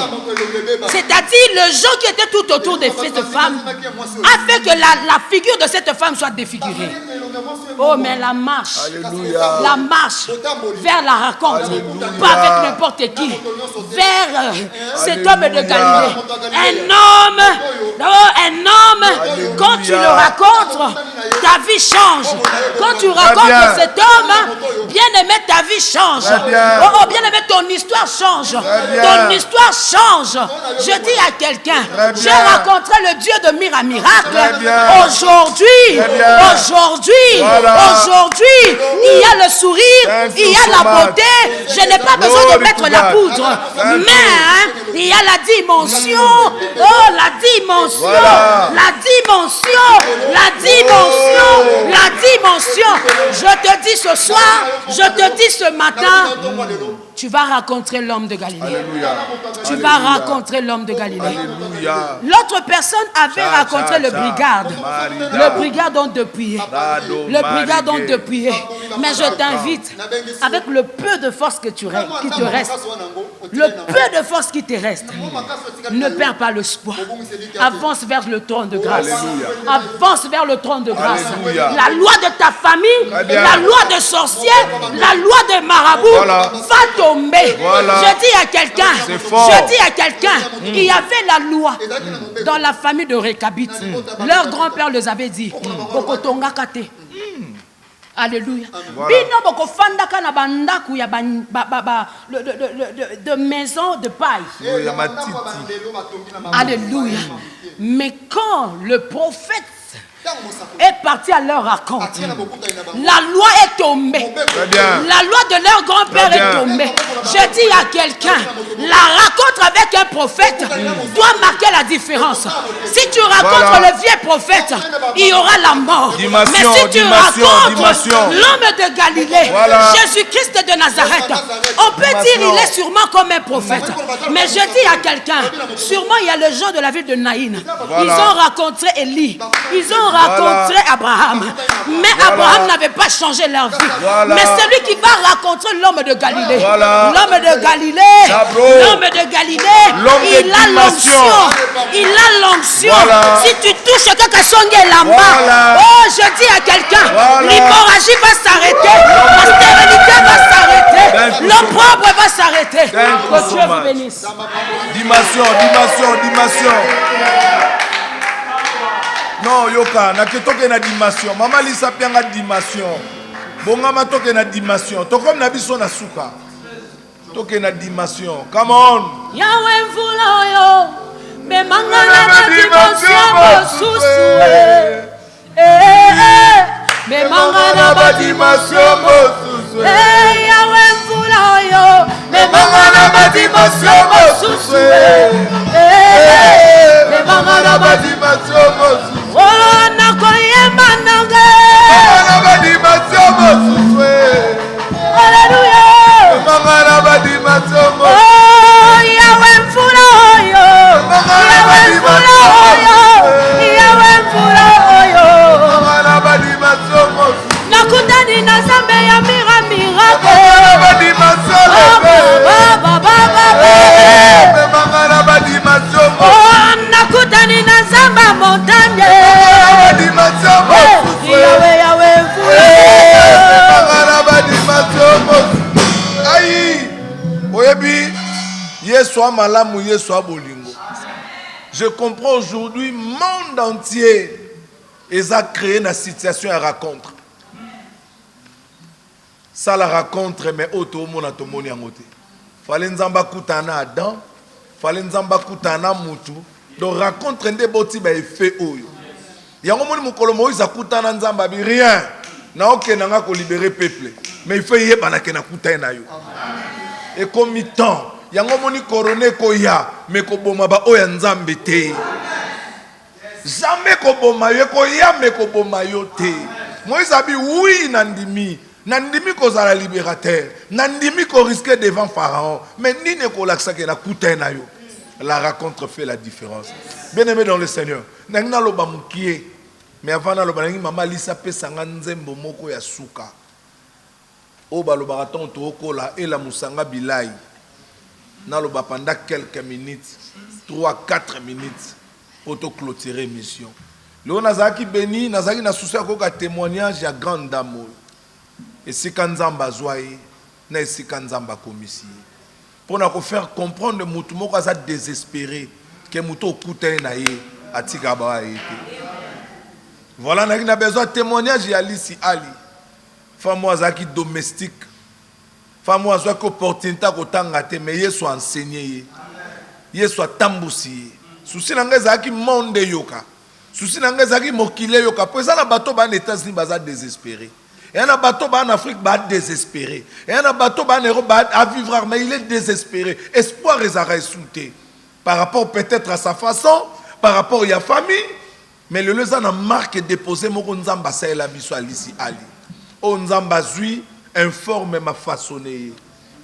C'est-à-dire, le gens qui était tout autour de cette femme a fait que la figure de cette femme soit défigurée. Oh, mais la marche vers la rencontre, pas avec n'importe qui, vers cet homme de Galilée. Un homme, quand tu le rencontres, ta vie change. Quand tu rencontres cet homme, bien aimé, ta vie change. Oh, bien aimé, ton histoire change. Ton histoire change. Je dis à quelqu'un, j'ai rencontré le Dieu de miracle. Aujourd'hui, il y a le sourire, il y a la beauté. Je n'ai pas besoin de mettre la poudre. Mais il y a la dimension. Oh, la dimension. Je te dis ce soir, je te dis ce matin, tu vas rencontrer l'homme de Galilée. Alléluia. Tu vas rencontrer l'homme de Galilée. Alléluia. L'autre personne avait rencontré le brigade. Le brigade donc depuis. Mais je t'invite, avec le peu de force qui te reste, ne perds pas l'espoir. Avance vers le trône de grâce. Avance vers le trône de grâce. Alléluia. La loi de ta famille, la loi de sorciers, la loi de marabout va tomber. Je dis à quelqu'un, il y avait la loi dans la famille de Récabite. Leur grand-père les avait dit, alléluia. Bino boko fandaka na bandaku ya de maison de paille. Alléluia. Mais quand le prophète est parti à leur rencontre, la loi est tombée. La loi de leur grand-père est tombée. Je dis à quelqu'un, la rencontre avec un prophète doit marquer la différence. Si tu rencontres le vieux prophète, il y aura la mort. Mais si tu rencontres l'homme de Galilée, Jésus-Christ de Nazareth, on peut dire qu'il est sûrement comme un prophète. Mais je dis à quelqu'un, sûrement il y a le gens de la ville de Naïn. Ils ont rencontré Élie. Ils ont rencontré Abraham. Mais Abraham n'avait pas changé leur vie. Mais celui qui va rencontrer l'homme de Galilée, l'homme de Galilée, il a l'onction. Il a l'onction. Si tu touches quelqu'un songe là-bas, oh, je dis à quelqu'un, l'hémorragie va s'arrêter, la stérilité va s'arrêter, l'opprobre va s'arrêter. Que Dieu vous bénisse. Dimension. Non, yoka, na ketoke na dimension. Maman Lisa pianga dimension. Bongama toke na dimension. To comme na biso na suka. Toke na dimension. Come on. Yahweh mvula yo. Me mangana na dimension mosusu. Me mangana na dimension mosusu. Yahweh mvula yo. Me mangana na dimension mosusu. Me mangana na dimension mosusu. Oh, nakoyemba nange. Alléluia. Oh, Yahweh mfula oyo. Yahweh mfula oyo. Yahweh mfula oyo. Nakutani na zambe ya miracle. Oh, nakutani na zamba montagne. Yahweh, Yahweh mfula. Aïe. Oyebi, Yesu amalamu, Yesu abolingo. Je comprends aujourd'hui, monde entier, ils ont créé une situation à rencontre. Ça la rencontre, mais auto mona to moni angote. Fallait nzamba kutana Adam, fallait nzamba kutana mutu. Donc rencontre ndé boti ba effet oyo. Yango moni mukolo Moïse akutana nzamba bi rien. Na okenanga ko libérer peuple. Mais il faut y yeba na kena kutana yo. Et comme temps, yango moni coroné ko ya, mais ko boma ba oya nzambe te. Jamais ko boma yo ko ya mais ko boma yo te. Moïse a dit oui nandimi. Nandimi ko zala libérateur. Nandimi ko risquer devant Pharaon. Mais ni ne ko laksa ke na kutana yo. La rencontre fait la différence. Bien-aimé dans le Seigneur. Nangna loba mukie. Mais avant na loba nangi mama Lisa pesa nzembo moko ya suka. Oba loba raton toko la et la musanga bilai. Na loba pendant quelques minutes, 3-4 minutes pour te clôturer mission. Le nazaki béni, nazaki na souci ko ka témoignage ya grande dame. Et si kanzamba zoaye, na si kanzamba komisi. Pour nous faire comprendre que nous sommes désespérés, que nous sommes désespérés, voilà, nous avons besoin de témoignage d'Alice Ali. Femme qui domestique. Femme qui a opportunité de mais il soit enseigné. Il soit tamboussi. Souci n'a qui monde yoka. Souci n'a qui mokile yoka. Pour ça, les bateaux en États-Unis sont désespérés. Et un bateau en Afrique va désespéré. Et un bateau en Europe va vivre, mais il est désespéré. Espoir est sauté. Par rapport peut-être à sa façon, par rapport à sa famille. Mais le lesan a marque déposé mon nzamba sa la biso Alice Ali. O nzamba zui informe ma façonné.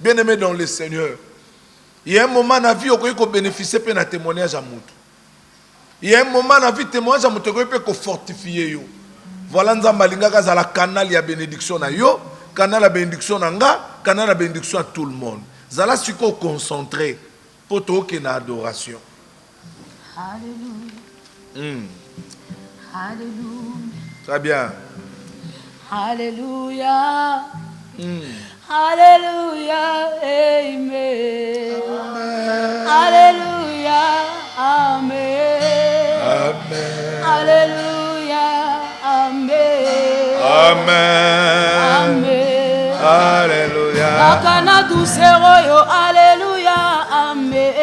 Bien-aimé dans le Seigneur. Il y a un moment dans la vie où on peut bénéficier de un témoignage à Moutou. Il y a un moment dans la vie témoignage à Moutou où on peut fortifier. Voilà nzamba lingaka za la canal ya bénédiction na yo, canal la bénédiction na nga, canal la bénédiction à tout le monde. Zala siko concentré pour to ke na adoration. Alléluia. Alléluia. Très bien. Alléluia. Alléluia. Amen. Alléluia. Amen. Amen. Alléluia. Amen. Amen. Amen. Alléluia. Nakana doucero yo. Alléluia. Amen.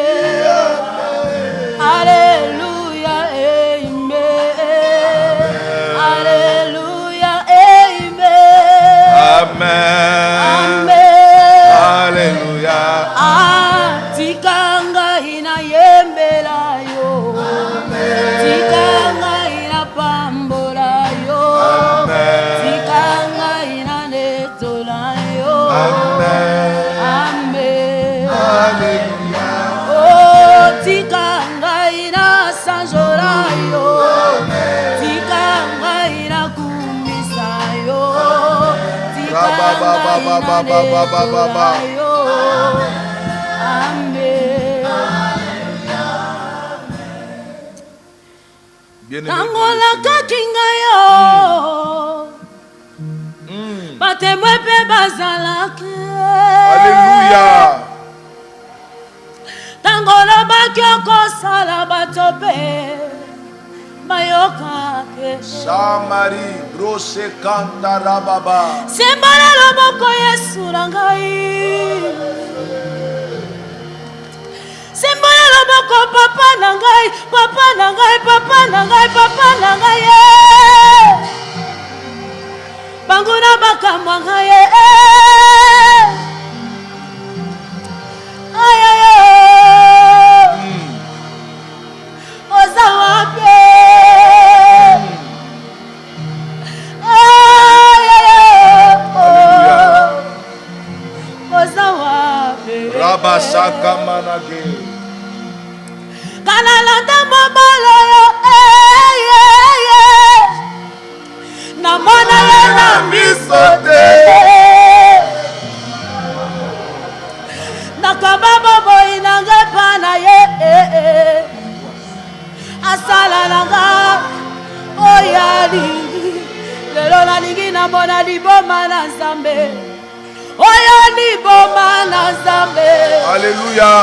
Alléluia. Amen. Alléluia. Amen. Amen. Alléluia. Tikanga ina yembela yo. Tikanga ina pambola yo. Tikanga ina netola yo. Amen. Alléluia. Oh, tikanga ina sanjola yo. Tikanga ina kumisa yo. Tikanga ina netola yo. Amen. Tangola kakinga yo. Batemwe pe bazalaki. Alléluia. Tangola bakyo kosala batope. Mayoka Samari brose kantara baba. Simbola loboko Yesu na ngai. Simbola loboko papa na ngai, papa na ngai, papa na ngai, papa na ngai. Banguna bakamwa ngai. Ay ay ay. Ozawape. Ay ay ay. Ozawape. Rabashaka manage. Kanalanda mobalo yo. Namona ye na miso te. Nakababa boy nanga pana ye. Asala nanga oyali. Lelo na ningi na mona liboma na Nzambe. Oyo liboma na Nzambe. Alléluia.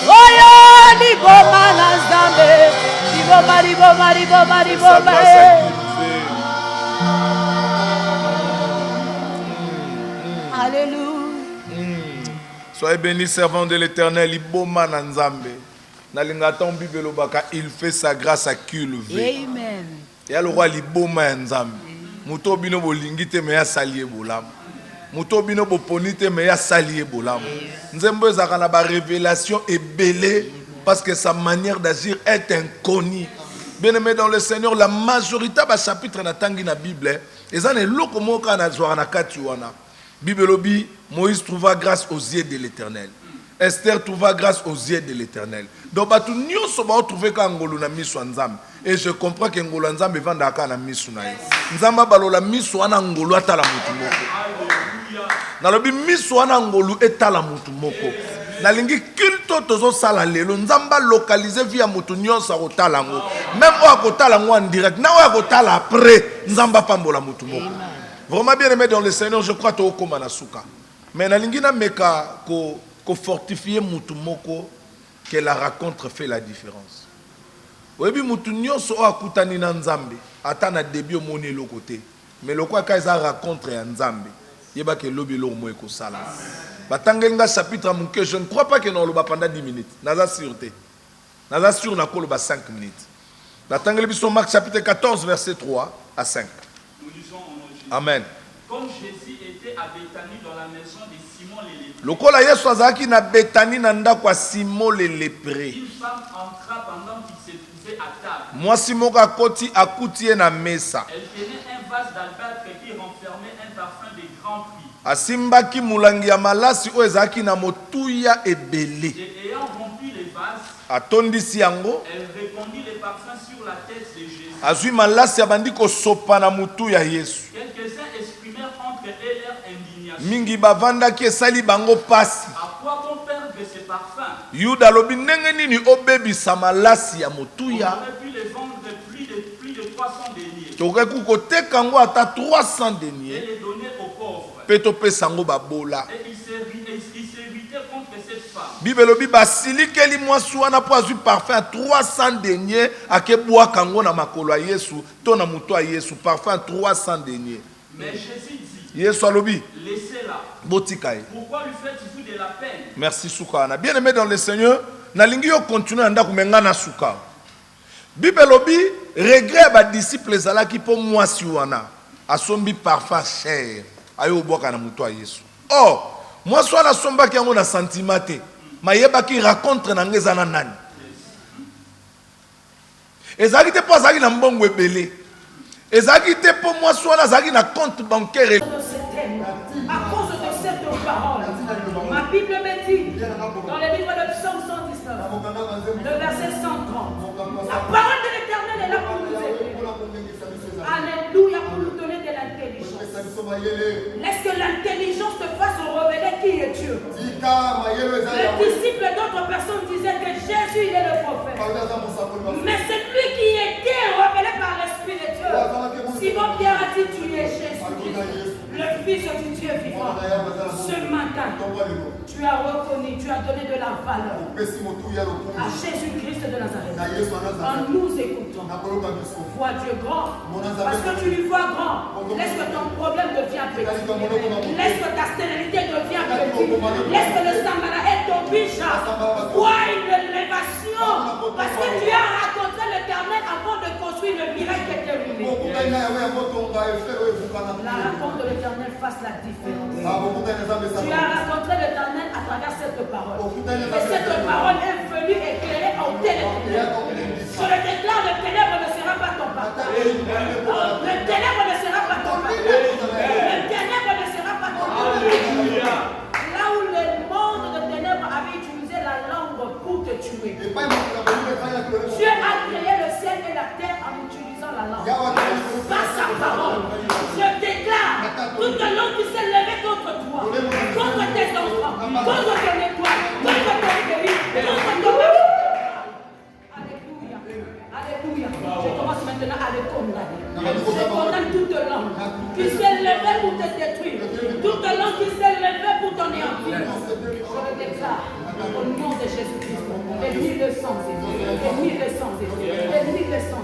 Oyo liboma na Nzambe. Liboma liboma liboma liboma. Alléluia. Soyez bénis, servants de l'Éternel. Iboma na Nzambe. Nalingata Bible lobaka, il fait sa grâce à qui le veut. Amen. Et le roi liboma ya Nzambe. Muto bino bolingite me ya salier bolam. Muto bino boponite me ya salier bolam. Nzembo ezaka na ba révélation ebelé parce que sa manière d'agir est inconnue. Bien-aimé dans le Seigneur, la majorité des chapitres na tangi na Bible, ezan eloko moka na zwara na kati wana. Bible lobi, Moïse trouva grâce aux yeux de l'Éternel. Esther trouva grâce aux yeux de l'Éternel. Donc, batu nyonso ba trouver ka ngolo na miso Nzambe. Et je comprends que ngolo Nzambe vanda ka na miso na ye. Nzamba balola miso wana ngolo atala mutu moko. Na lobi miso wana ngolo etala mutu moko. Na lingi culto tozo sala lelo Nzamba localiser via mutu nyonso akotala ngo. Même o akotala ngo en direct, na o akotala après Nzamba pambola mutu moko. Vraiment bien aimé dans le Seigneur, je crois que tu as suka. Mais na lingina meka ko fortifier mutu moko que la rencontre fait la différence. Oyebi mutu nyonso o akutani na Nzambe, ata na début o moni lo côté. Mais le quoi ka za rencontre ya Nzambe, yeba ke lobi lo mo ko sala. Batangenga chapitre munke, je ne crois pas que non lo ba pendant 10 minutes. Naza sûreté. Naza sûr na ko lo ba 5 minutes. Batangeli biso Marc chapitre 14 verset 3 à 5. Amen. Comme Jésus était à Béthanie dans la maison de Simon le lépreux. Lokola Yesu azaki na Béthanie na ndako Simon le lépreux. Une femme entra pendant qu'il se trouvait à table. Mwasi moko akoti akutie na mesa. Elle tenait un vase d'albâtre qui renfermait un parfum de grand prix. Asimbaki mulangi ya malasi oyo ezalaki na motuya ebele. Et ayant rempli les vases, atondisi yango. Elle répandit les parfums sur la tête de Jésus. Azui malasi abandi kosopa na mutu ya Yesu. Quelques-uns exprimèrent entre eux leur indignation. Mingi bavandaki esali bango pasi. À quoi bon perdre ces parfums? Yuda lobi ndenge nini obebisa malasi ya motuya. On aurait pu les vendre plus de 300 deniers. Tokoki koteka ngo ata 300 deniers. Et les donner aux pauvres. Pe topesa yango babola. Et il s'irritait contre cette femme. Bible lobi basilikeli mwasi wana po azwi parfum à 300 deniers akebwaka ngo na makolo ya Yesu to na mutu ya Yesu parfum 300 deniers. Mais Jésus dit, Yesu alobi laissez-la. botika ye. Pourquoi lui faites-vous de la peine? Merci Soukana. Bien aimé dans le Seigneur, nalingi yo continuer anda kumenga na suka. Bible lobi regret ba disciples ezalaki po mwasi wana asombi parfum cher ayo bwaka na mutu ya Yesu. Oh, mwasi wana asombaki yango na sentiment te. Mayebaki rencontre na ngeza na nani. Ezalaki te po azalaki na mbongo ebele. Ezalaki te po mwasi wana azalaki na compte bancaire. À cause de cette parole, ma Bible me dit, dans le livre de Psaume 119, le verset 130, la parole de l'Éternel est là pour nous aider. Alléluia, pour nous donner de l'intelligence. Laisse que l'intelligence te fasse révéler qui est Dieu. Les disciples d'autres personnes disaient que Jésus il est le prophète. Mais c'est lui qui était révélé par l'Esprit de Dieu. Simon Pierre a dit, tu es Jésus, le Fils du Dieu vivant. Ce matin, tu Tu as reconnu, tu as donné de la valeur à Jésus-Christ de Nazareth. En nous écoutant, vois Dieu grand, parce que tu lui vois grand. Laisse que ton problème devienne petit. Laisse que ta stérilité devienne petite. Laisse que le sambala est ton bicha. Vois une élévation, parce que tu as rencontré l'Éternel avant de construire le miracle qui est terminé. La rencontre de l'Éternel fasse la différence. Tu as rencontré l'Éternel à travers cette parole. Et cette parole est venue éclairer en ténèbres. Je le déclare, le ténèbre ne sera pas ton partage. Le ténèbre ne sera pas ton partage. Le ténèbre ne sera pas ton partage. Là où le monde de ténèbres avait utilisé la langue pour te tuer, Dieu a créé le ciel et la terre en utilisant la langue. Par sa parole, je déclare toute langue qui s'est levée contre toi, contre tes enfants, contre ton étoile, contre ton pays, contre ton mari. Alléluia. Alléluia. Je commence maintenant à le condamner. Je condamne toute langue qui s'est levée pour te détruire, toute langue qui s'est levée pour ton anéantir. Je le déclare au nom de Jésus-Christ. Bénis le sang, bénis le sang, bénis le sang.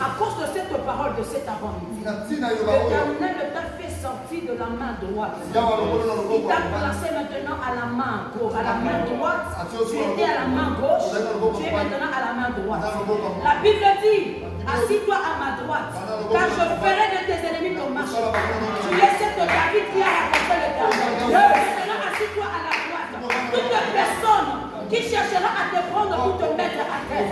À cause de cette parole de cet avant-midi, l'Éternel t'a fait sortir de la main droite. Il t'a placé maintenant à la main gauche, à la main droite. Tu étais à la main gauche, tu es maintenant à la main droite. La Bible dit, assis-toi à ma droite, car je ferai de tes ennemis ton marché. Tu es cette David qui a rencontré l'Éternel. Maintenant, assis-toi à la droite. Toute personne qui cherchera à te prendre pour te mettre à terre,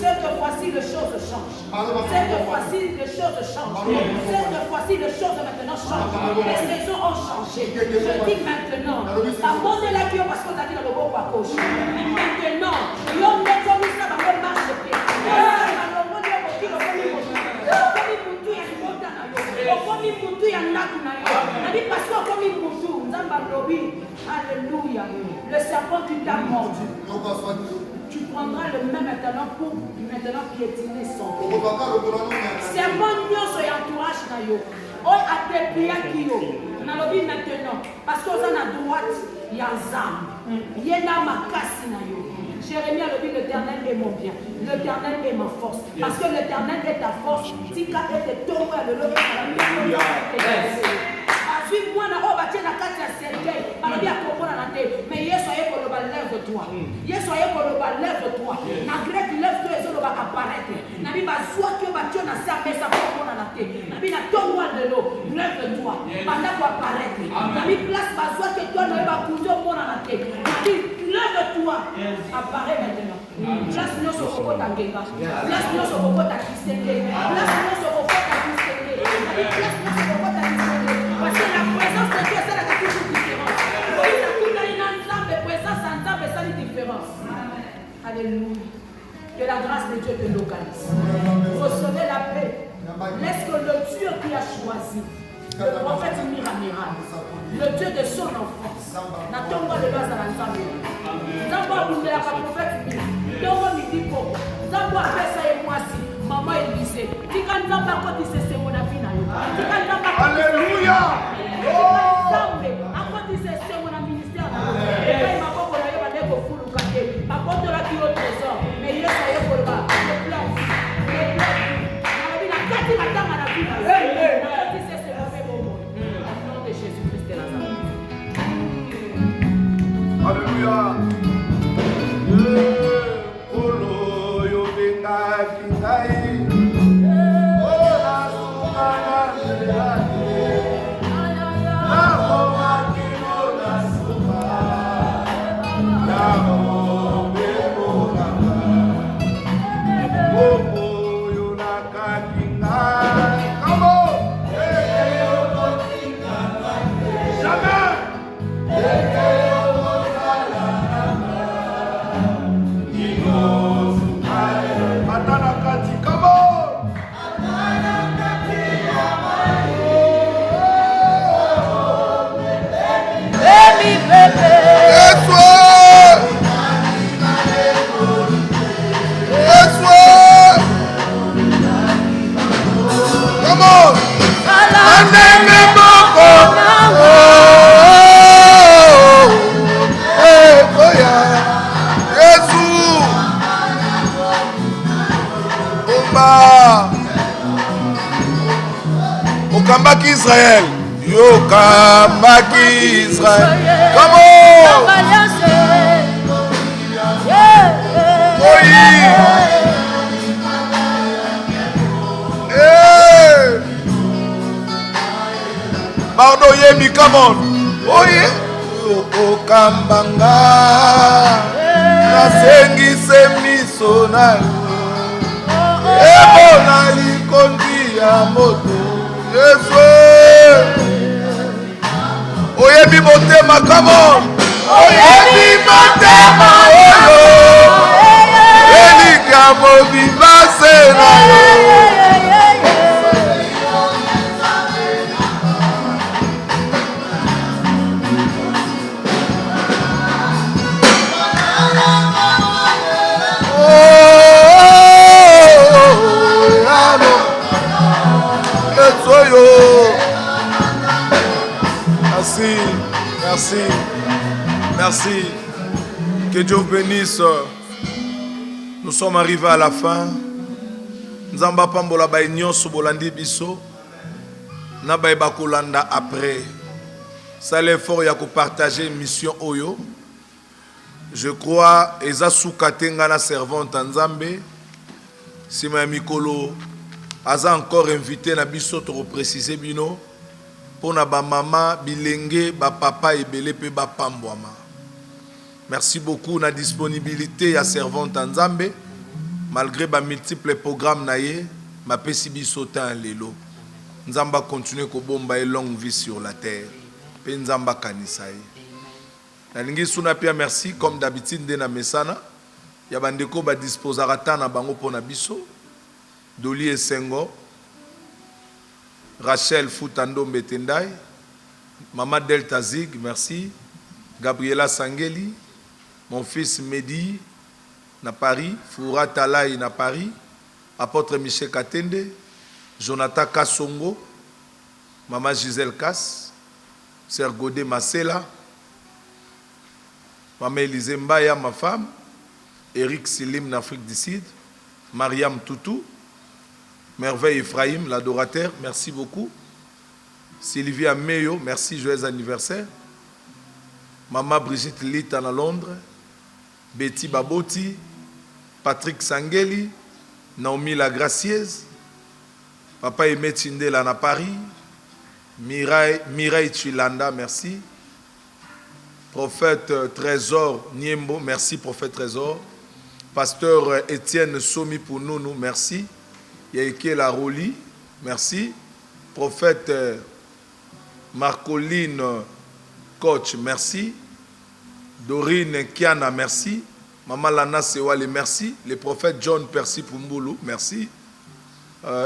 cette fois-ci les choses changent. Cette fois-ci les choses changent. Cette fois-ci les choses maintenant changent. Les saisons ont changé. Je dis maintenant, la mode de la vie parce qu'on a dit dans le beau à gauche. Maintenant, l'homme n'est comme ça dans le marche pied. Alléluia. Le serpent qui t'a mordu, tu prendras le même maintenant pour maintenant piétiner son corps. Serpent nyoso et entourage na yo. Oh a te pia kio. Na lobi maintenant parce que on a droite ya zam. Yena makasi na yo. Jérémie a dit l'Éternel est mon bien, l'Éternel est ma force. Parce que l'Éternel est ta force. Tika est ton roi de l'eau. Suis-moi na obatie na kati ya cercueil. Balobi akomona na te. Mais Yesu aye koloba lève-toi. Yesu aye koloba lève-toi. Na grec lève-toi ezoloba apparaître. Na bi bazwa ki obatio na sa mesa komona na te. Na bi na ton roi de l'eau. Lève-toi. Pendant qu'on apparaître. Na bi place bazwa ki toi na ba kuzo mona na te. Na bi lève-toi. Apparaît maintenant. Place nyonso kokota ngenga. Place nyonso kokota kisenge. Place nyonso kokota kisenge. Place nyonso kokota kisenge. Parce que la présence de Dieu, c'est la toujours différence. La présence en temps, c'est la différence. Alléluia. Que la grâce de Dieu te localise. Recevez la paix. Laisse que le Dieu qui a choisi, le prophète Miramira, le Dieu de son enfance, n'attend pas de base à l'ensemble. D'abord, vous n'avez pas prophète Mira. D'abord, il dit pour. D'abord, après ça et moi si. Maman il disait, tu quand tu n'as pas dit c'est mon avis. Alléluia. Alléluia. Okambaki Israël. Yokambaki Israël. Come on. Oui. Hey. Pardon, Yemi, come on. Oui. Okambanga. Nasengise miso na yo. Ebona likondi ya moto. Yesu. Oyebi motema, come on. Oyebi motema oyo. Elika mobiba se na yo. Merci, merci, merci. Que Dieu vous bénisse. Nous sommes arrivés à la fin. Nzamba pambola ba nyonso bolandi biso. Na ba bakolanda après. Ça l'effort ya ko partager mission oyo. Je crois eza sukatenga na servante Nzambe. Sima mikolo aza encore invité na biso to préciser bino. Pour na ba maman bilenge ba papa ebele pe ba pambwama. Merci beaucoup na disponibilité ya servante Nzambe malgré ba multiples programmes na ye ma pesi biso tan lelo. Nzamba continue ko bomba et longue vie sur la terre. Pe Nzamba kanisa ye. Na lingi suna pia merci comme d'habitude de na mesana ya bandeko ba disposera ta na bango pona biso. Doli Esengo, Rachel Futando Mbetendai, Maman Delta Zig, merci. Gabriela Sangeli, mon fils Mehdi, na Paris. Foura Talai, na Paris. Apôtre Michel Katende, Jonathan Kassongo, Maman Gisèle Kass, Sœur Godé Masela, Maman Élisée Mbaya, ma femme, Eric Silim, d'Afrique du Sud, Mariam Toutou, Merveille Ephraim, l'adorateur, merci beaucoup. Sylvia Meyo, merci, joyeux anniversaire. Maman Brigitte Lita à Londres. Betty Baboti. Patrick Sangeli. Naomi Lagracieuse. Papa Aimé Tindela à Paris. Mireille Chilanda, merci. Prophète Trésor Niembo, merci, prophète Trésor. Pasteur Étienne Somi Pounonou, merci. Yaike La Roli, merci. Prophète Marcoline Coach, merci. Dorine Kiana, merci. Maman Lana Sewale, merci. Le prophète John Percy Pumbulu, merci.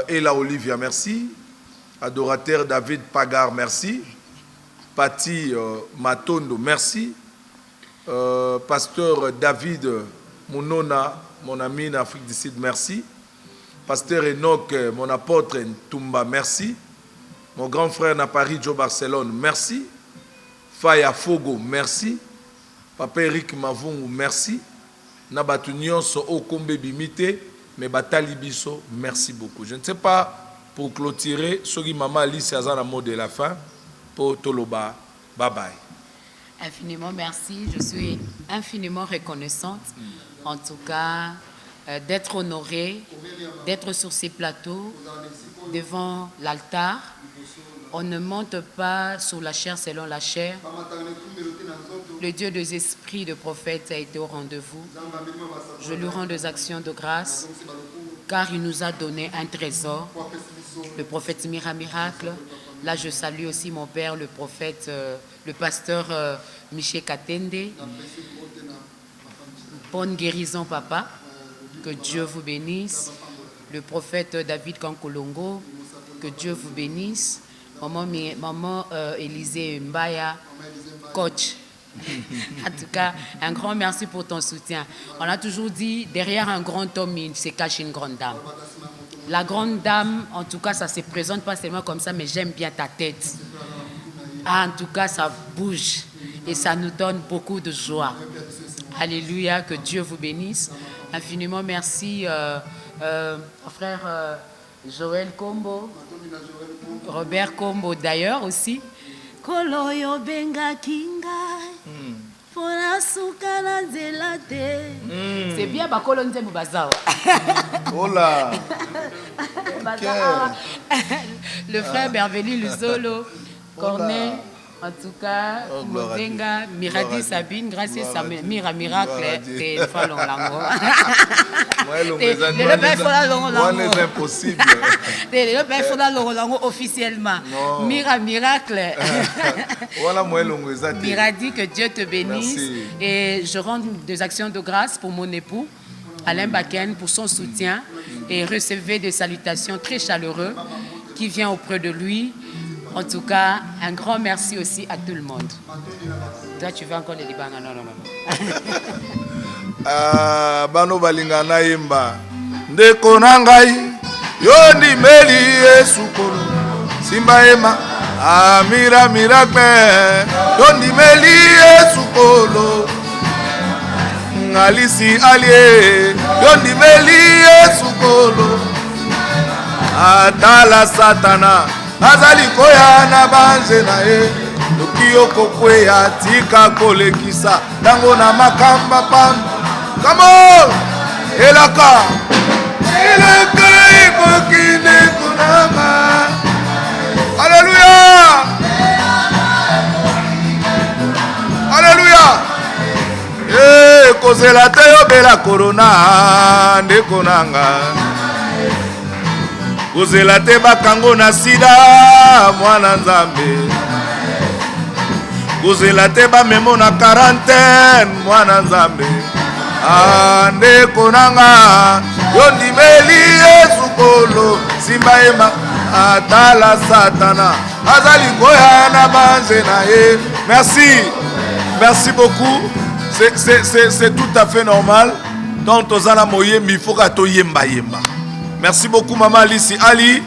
Ella Olivia, merci. Adorateur David Pagar, merci. Pati Matondo, merci. Pasteur David Mounona, mon ami en Afrique du Sud, merci. Pasteur Enoch, mon apôtre Ntumba, merci. Mon grand frère na Paris, Joe Barcelone, merci. Faya Fogo, merci. Papa Eric Mavungu, merci. Nabatu nyonso okombe bimite, mais batali biso, merci beaucoup. Je ne sais pas, pour clôturer, sogi maman Alice Azana mot de la fin, pour Toloba, bye bye. Infiniment merci, je suis infiniment reconnaissante, en tout cas, d'être honorée, d'être sur ces plateaux, devant l'altar. On ne monte pas sur la chair selon la chair. Le Dieu des esprits de prophètes a été au rendez-vous. Je lui rends des actions de grâce, car il nous a donné un trésor, le prophète Miracle. Là, je salue aussi mon père, le prophète, le pasteur Michel Katende. Bonne guérison, papa. Que Dieu vous bénisse. Le prophète David Kankolongo. Que Dieu vous bénisse. Maman Élisée Mbaya, coach. En tout cas, un grand merci pour ton soutien. On a toujours dit, derrière un grand homme, il se cache une grande dame. La grande dame, en tout cas, ça ne se présente pas seulement comme ça, mais j'aime bien ta tête. Ah, en tout cas, ça bouge et ça nous donne beaucoup de joie. Alléluia, que Dieu vous bénisse. Infiniment merci mon frère Joël Kombo, Robert Kombo d'ailleurs aussi. Koloyo benga kinga. C'est bien, oh là. Le frère Berveli Luzolo, Corneille, en tout cas, Modenga, Miradi Sabine, Gracieux Samuel, Mira Miracle, et Falon Lango. Les impossibles. Officiellement. Mira Miracle. Miradi, que Dieu te bénisse. Merci. Et je rends des actions de grâce pour mon époux, Alain Baken, pour son soutien. Et recevez des salutations très chaleureuses qui viennent auprès de lui. En tout cas, un grand merci aussi à tout le monde. Toi, tu veux encore les libanga? Non. Bano balingana yemba. Ndeko nangai, yondi meli esukolo. Simba ema, amira miracle. Yondi meli esukolo. Ngalisi alie, yondi meli esukolo. Atala satana. Azali koya na banze na ye Lukiyo kokweya tika kolekisa Dango na makamba pam Come on! Elaka Elaka ikokine kunama Alléluia Alléluia Kozela te yobela corona Ndeko nanga Kozela te bakango na sida mwana nzambe Kozela te bamemo na quarantaine mwana nzambe Ndeko nanga yondimeli esukolo simba ema atala satana azali koya na banze na ye. Merci beaucoup. C'est tout à fait normal. Donc tozala moyembi il faut ka to yemba. Merci beaucoup maman Alice Ali.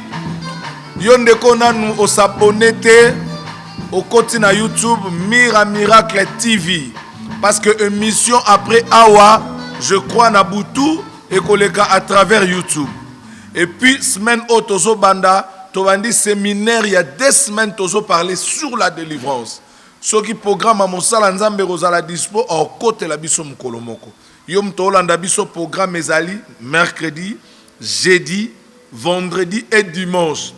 Yonde kona nous au s'abonner au côté na YouTube Mira Miracle TV parce que émission après Awa je crois na Boutou et koleka à travers YouTube. Et puis semaine au tozo banda tovandi séminaire il y a 2 semaines tozo parler sur la délivrance. Ce qui programme à mon sala nzambe rozala dispo au côté la biso mkolomoko. Yom to landa biso programme ezali mercredi, jeudi, vendredi et dimanche.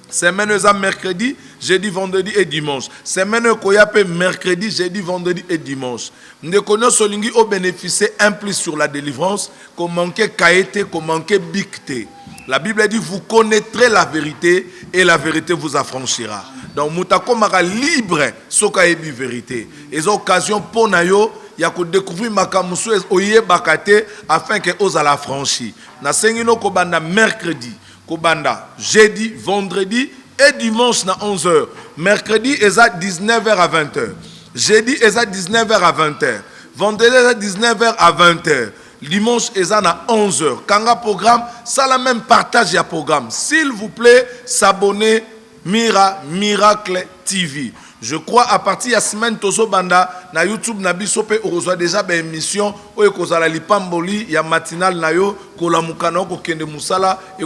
Semaine eza mercredi, jeudi, vendredi et dimanche. Semaine koyape mercredi, jeudi, vendredi et dimanche. Nous connaissons solingi au bénéficier un plus sur la délivrance, qu'on manquait kaete, qu'on manquait bicté. La Bible dit vous connaîtrez la vérité et la vérité vous affranchira. Donc mutako maka libre soka ebi vérité. Et occasion pour nayo ya ko découvrir makamusu oye bakate afin que os à la franchir. Na sengino ko banda mercredi, ko banda jeudi, vendredi et dimanche na 11h. Mercredi est à 19h à 20h. Jeudi est à 19h à 20h. Vendredi est à 19h à 20h. Dimanche est à 11h. Kanga programme, ça la même partage ya programme. S'il vous plaît, s'abonner Mira Miracle TV. Je crois à partir de la semaine Tozo Banda na YouTube na bisope reçoit déjà des émissions où il y a lipamboli ya matinal na yo kola mukana ko kende musala et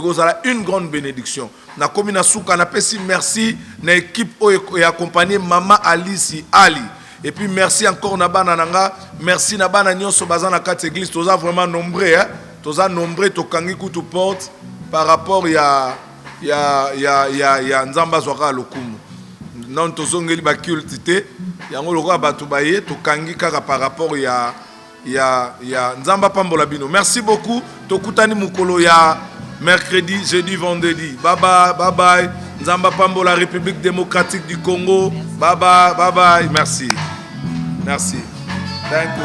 une grande bénédiction. Na komina suka na pesi merci na équipe qui accompagné Maman Alice Ali. Et puis merci encore na bana nanga, merci na bana nyonso bazana kat église toza vraiment nombreux hein. Toza nombreux to kangi kutu porte par rapport ya nzamba zwaka lokumu. Non tozongeli ba cultité yango loko batu baye to kangi kaka par rapport ya nzamba pambola bino. Merci beaucoup. Tokutani mukolo ya mercredi, jeudi, vendredi. Bye bye. Nzamba pambola République démocratique du Congo. Bye bye. Merci. Thank you